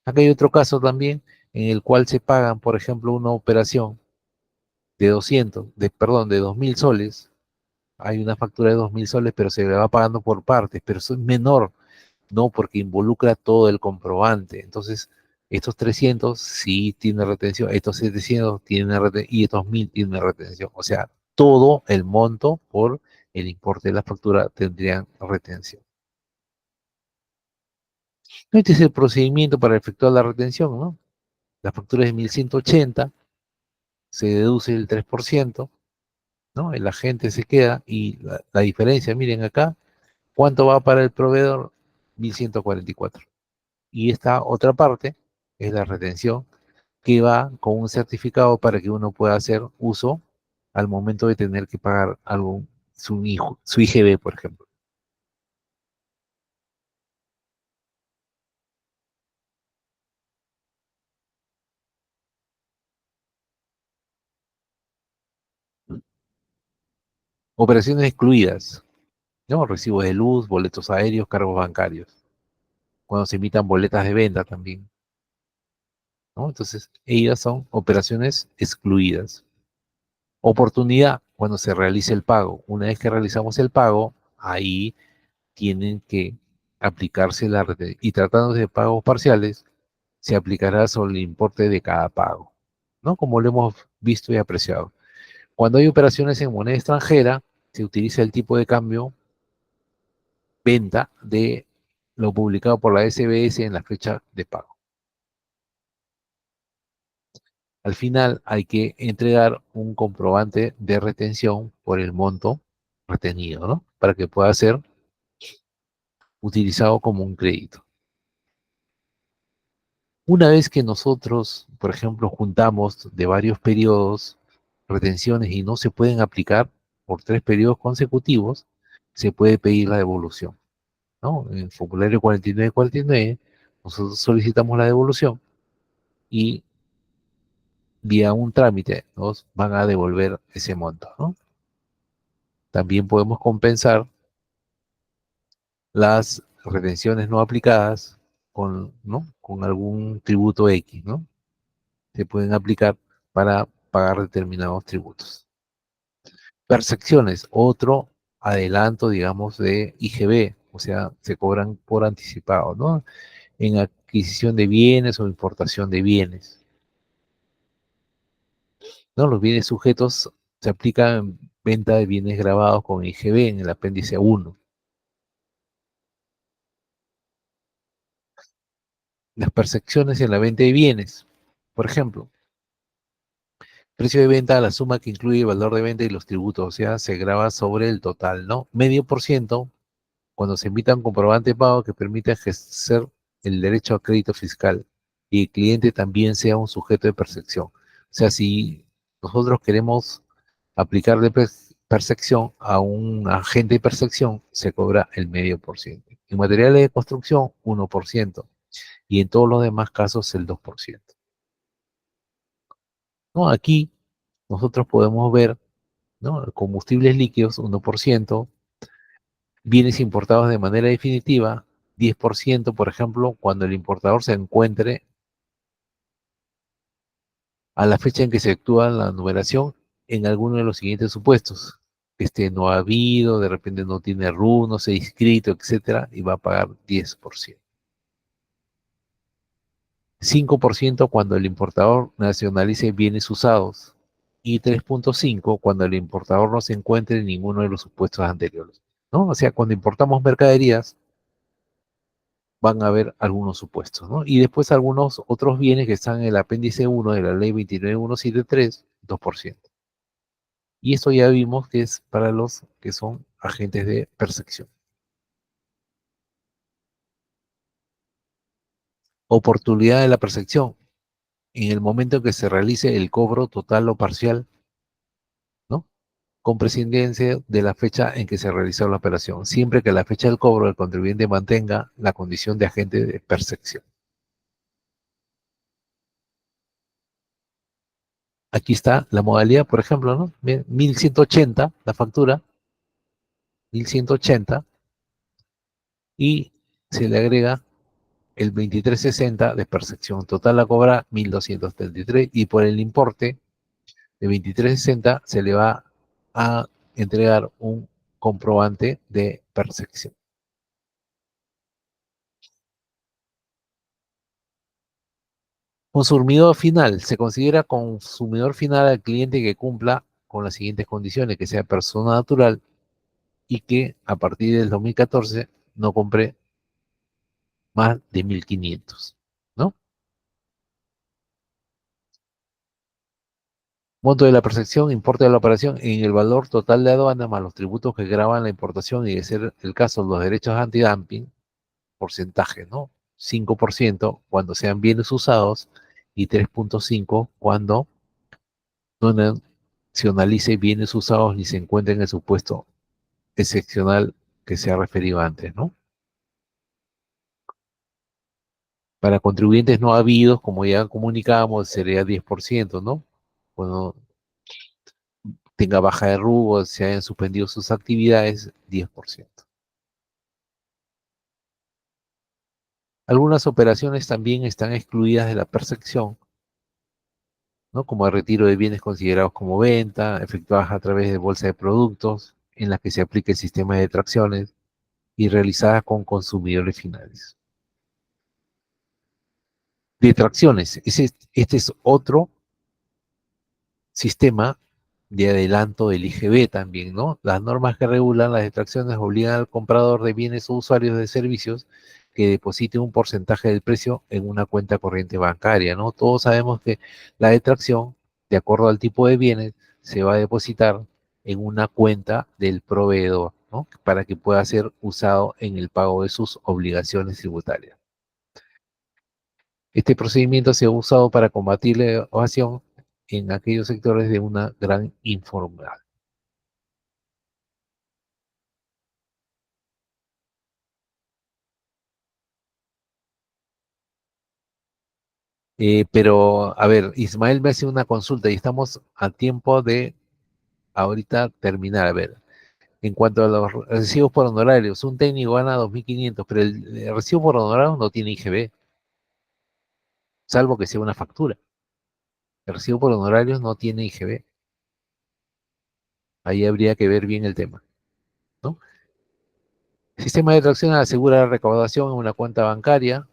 Acá hay otro caso también en el cual se pagan, por ejemplo, una operación de 200, perdón, de 2000 soles. Hay una factura de 2000 soles, pero se le va pagando por partes, pero eso es menor, no porque involucra todo el comprobante. Entonces, estos 300 sí tienen retención, estos 700 tienen retención y estos 1000 tienen retención. O sea, todo el monto por el importe de la factura tendrían retención. Este es el procedimiento para efectuar la retención, ¿no? La factura es de 1180, se deduce el 3%, ¿no? El agente se queda y la diferencia, miren acá, ¿cuánto va para el proveedor? 1144. Y esta otra parte es la retención que va con un certificado para que uno pueda hacer uso al momento de tener que pagar algo, su IGB, por ejemplo. Operaciones excluidas, ¿no? Recibos de luz, boletos aéreos, cargos bancarios. Cuando se emitan boletas de venta también, ¿no? Entonces, ellas son operaciones excluidas. Oportunidad, cuando se realice el pago. Una vez que realizamos el pago, ahí tienen que aplicarse la retención. Y tratándose de pagos parciales, se aplicará sobre el importe de cada pago, ¿no? Como lo hemos visto y apreciado. Cuando hay operaciones en moneda extranjera, se utiliza el tipo de cambio venta de lo publicado por la SBS en la fecha de pago. Al final hay que entregar un comprobante de retención por el monto retenido, ¿no? Para que pueda ser utilizado como un crédito. Una vez que nosotros, por ejemplo, juntamos de varios periodos retenciones y no se pueden aplicar por 3 periodos consecutivos, se puede pedir la devolución, ¿no? En el formulario 4949, nosotros solicitamos la devolución y vía un trámite nos van a devolver ese monto, ¿no? También podemos compensar las retenciones no aplicadas con, ¿no? con algún tributo X, ¿no? Se pueden aplicar para pagar determinados tributos. Percepciones, otro adelanto, digamos, de IGB, o sea, se cobran por anticipado, ¿no? En adquisición de bienes o importación de bienes, ¿no? Los bienes sujetos se aplican en venta de bienes grabados con IGB en el apéndice 1. Las percepciones en la venta de bienes, por ejemplo, precio de venta, la suma que incluye el valor de venta y los tributos, o sea, se graba sobre el total, ¿no? Medio por ciento cuando se emita un comprobante de pago que permita ejercer el derecho a crédito fiscal y el cliente también sea un sujeto de percepción. O sea, si nosotros queremos aplicarle percepción a un agente de percepción, se cobra el medio por ciento. En materiales de construcción, 1%. Y en todos los demás casos, el 2%. ¿No? Aquí nosotros podemos ver, ¿no? Combustibles líquidos, 1%, bienes importados de manera definitiva, 10%, por ejemplo, cuando el importador se encuentre a la fecha en que se actúa la numeración en alguno de los siguientes supuestos. No ha habido, de repente no tiene RU, no se ha inscrito, etcétera, y va a pagar 10%. 5% cuando el importador nacionalice bienes usados y 3.5 cuando el importador no se encuentre en ninguno de los supuestos anteriores, ¿no? O sea, cuando importamos mercaderías, van a haber algunos supuestos, ¿no? Y después algunos otros bienes que están en el apéndice 1 de la ley 29173, 2%. Y esto ya vimos que es para los que son agentes de percepción. Oportunidad de la percepción. En el momento en que se realice el cobro total o parcial, ¿no? Con prescindencia de la fecha en que se realizó la operación, siempre que la fecha del cobro del contribuyente mantenga la condición de agente de percepción. Aquí está la modalidad, por ejemplo, ¿no? 1180, la factura, 1180, y se le agrega el 2360 de percepción. Total la cobra 1233 y por el importe de 2360 se le va a entregar un comprobante de percepción. Consumidor final. Se considera consumidor final al cliente que cumpla con las siguientes condiciones: que sea persona natural y que a partir del 2014 no compre más de 1.500, ¿no? Monto de la percepción, importe de la operación en el valor total de aduana más los tributos que graban la importación y, de ser el caso, los derechos antidumping, porcentaje, ¿no? 5% cuando sean bienes usados y 3.5 cuando no nacionalice bienes usados ni se encuentre en el supuesto excepcional que se ha referido antes, ¿no? Para contribuyentes no habidos, como ya comunicábamos, sería 10%, ¿no? Cuando tenga baja de rubro, se hayan suspendido sus actividades, 10%. Algunas operaciones también están excluidas de la percepción, ¿no? Como el retiro de bienes considerados como venta, efectuadas a través de bolsa de productos, en las que se aplica el sistema de detracciones y realizadas con consumidores finales. Detracciones, este es otro sistema de adelanto del IGB también, ¿no? Las normas que regulan las detracciones obligan al comprador de bienes o usuarios de servicios que deposite un porcentaje del precio en una cuenta corriente bancaria, ¿no? Todos sabemos que la detracción, de acuerdo al tipo de bienes, se va a depositar en una cuenta del proveedor, ¿no? Para que pueda ser usado en el pago de sus obligaciones tributarias. Este procedimiento se ha usado para combatir la evasión en aquellos sectores de una gran informalidad. Pero, a ver, Ismael me hace una consulta y estamos a tiempo de ahorita terminar. A ver, en cuanto a los recibos por honorarios, un técnico gana 2.500, pero el recibo por honorarios no tiene IGB, salvo que sea una factura. El recibo por honorarios no tiene IGB. Ahí habría que ver bien el tema, ¿no? El sistema de tracción asegura la recaudación en una cuenta bancaria,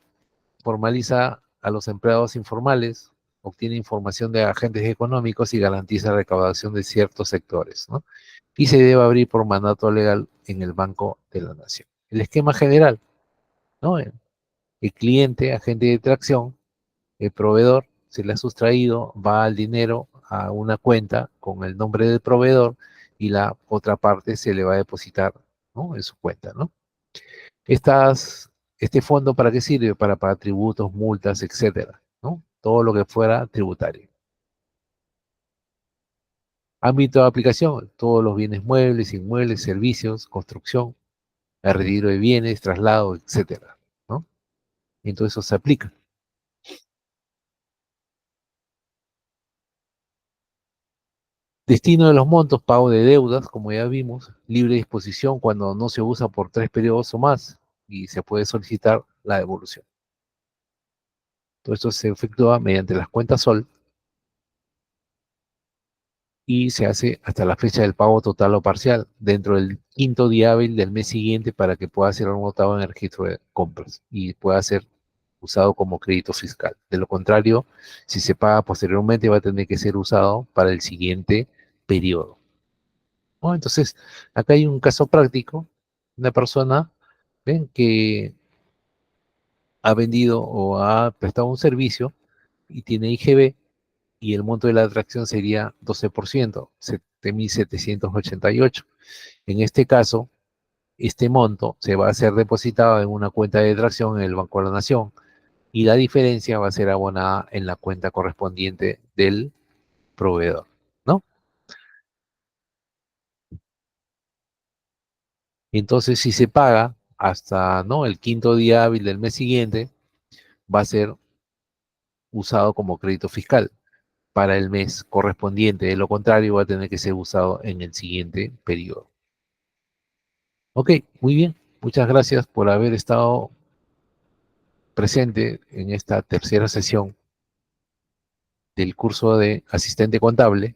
formaliza a los empleados informales, obtiene información de agentes económicos y garantiza recaudación de ciertos sectores, ¿no? Y se debe abrir por mandato legal en el Banco de la Nación. El esquema general, ¿no? El cliente, agente de tracción, el proveedor, se le ha sustraído, va al dinero a una cuenta con el nombre del proveedor y la otra parte se le va a depositar, ¿no? En su cuenta, ¿no? Este fondo, ¿para qué sirve? Para pagar tributos, multas, etcétera, ¿no? Todo lo que fuera tributario. Ámbito de aplicación, todos los bienes muebles, inmuebles, servicios, construcción, el retiro de bienes, traslado, etcétera, ¿no? Entonces eso se aplica. Destino de los montos, pago de deudas, como ya vimos, libre disposición cuando no se usa por 3 periodos o más y se puede solicitar la devolución. Todo esto se efectúa mediante las cuentas SOL y se hace hasta la fecha del pago total o parcial dentro del quinto día hábil del mes siguiente para que pueda ser anotado en el registro de compras y pueda ser usado como crédito fiscal. De lo contrario, si se paga posteriormente va a tener que ser usado para el siguiente periodo, ¿no? Entonces, acá hay un caso práctico, una persona, ven, que ha vendido o ha prestado un servicio y tiene IGB y el monto de la atracción sería 12%, 7.788. En este caso, este monto se va a ser depositado en una cuenta de detracción en el Banco de la Nación y la diferencia va a ser abonada en la cuenta correspondiente del proveedor, ¿no? Entonces, si se paga hasta, ¿no?, el quinto día hábil del mes siguiente, va a ser usado como crédito fiscal para el mes correspondiente. De lo contrario, va a tener que ser usado en el siguiente periodo. Ok, muy bien. Muchas gracias por haber estado presente en esta tercera sesión del curso de asistente contable.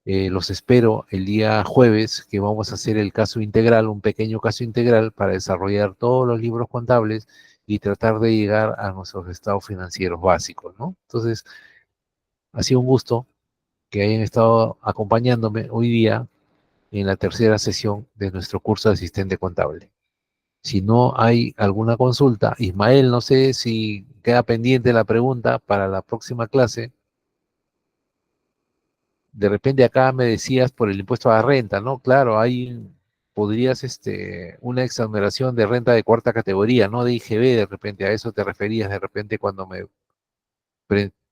Los espero el día jueves, que vamos a hacer el caso integral, un pequeño caso integral para desarrollar todos los libros contables y tratar de llegar a nuestros estados financieros básicos, ¿no? Entonces, ha sido un gusto que hayan estado acompañándome hoy día en la tercera sesión de nuestro curso de asistente contable. Si no hay alguna consulta, Ismael, no sé si queda pendiente la pregunta para la próxima clase. De repente acá me decías por el impuesto a la renta, ¿no? Claro, podrías, una exoneración de renta de cuarta categoría, no de IGB, de repente, a eso te referías de repente cuando me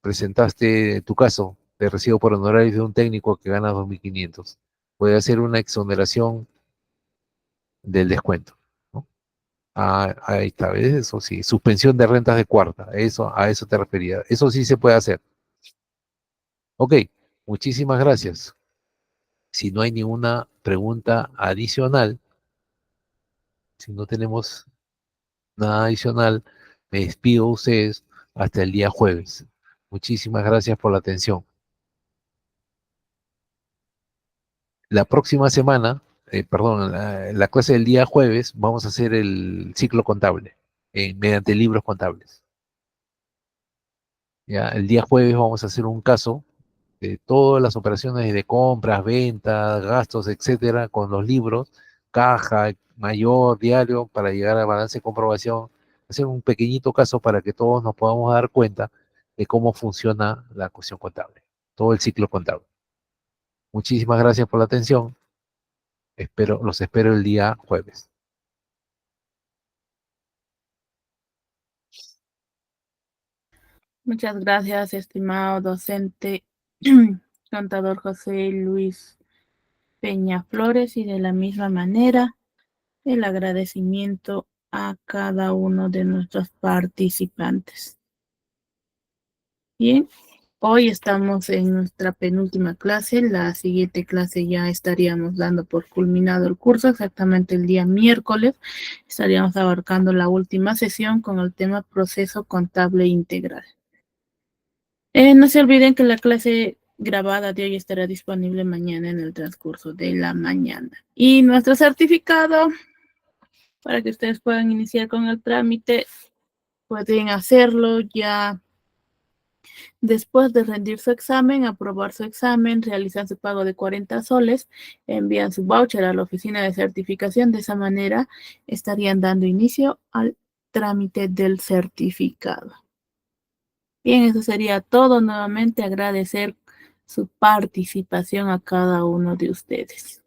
presentaste tu caso de recibo por honorarios de un técnico que gana 2.500. Puede hacer una exoneración del descuento, ¿no? Ah, ahí está, ¿ves? Eso sí, suspensión de rentas de cuarta, a eso te refería. Eso sí se puede hacer. Ok, muchísimas gracias. Si no hay ninguna pregunta adicional, si no tenemos nada adicional, me despido de ustedes hasta el día jueves. Muchísimas gracias por la atención. La próxima semana, perdón, la clase del día jueves, vamos a hacer el ciclo contable mediante libros contables. Ya, el día jueves vamos a hacer un caso de todas las operaciones de compras, ventas, gastos, etcétera, con los libros, caja, mayor, diario, para llegar al balance de comprobación, hacer un pequeñito caso para que todos nos podamos dar cuenta de cómo funciona la cuestión contable, todo el ciclo contable. Muchísimas gracias por la atención. Los espero el día jueves. Muchas gracias, estimado docente contador José Luis Peña Flores, y de la misma manera el agradecimiento a cada uno de nuestros participantes. Bien, hoy estamos en nuestra penúltima clase. La siguiente clase ya estaríamos dando por culminado el curso, exactamente el día miércoles. Estaríamos abarcando la última sesión con el tema proceso contable integral. No se olviden que la clase grabada de hoy estará disponible mañana en el transcurso de la mañana. Y nuestro certificado, para que ustedes puedan iniciar con el trámite, pueden hacerlo ya después de rendir su examen, aprobar su examen, realizan su pago de 40 soles, envían su voucher a la oficina de certificación. De esa manera estarían dando inicio al trámite del certificado. Bien, eso sería todo. Nuevamente agradecer su participación a cada uno de ustedes.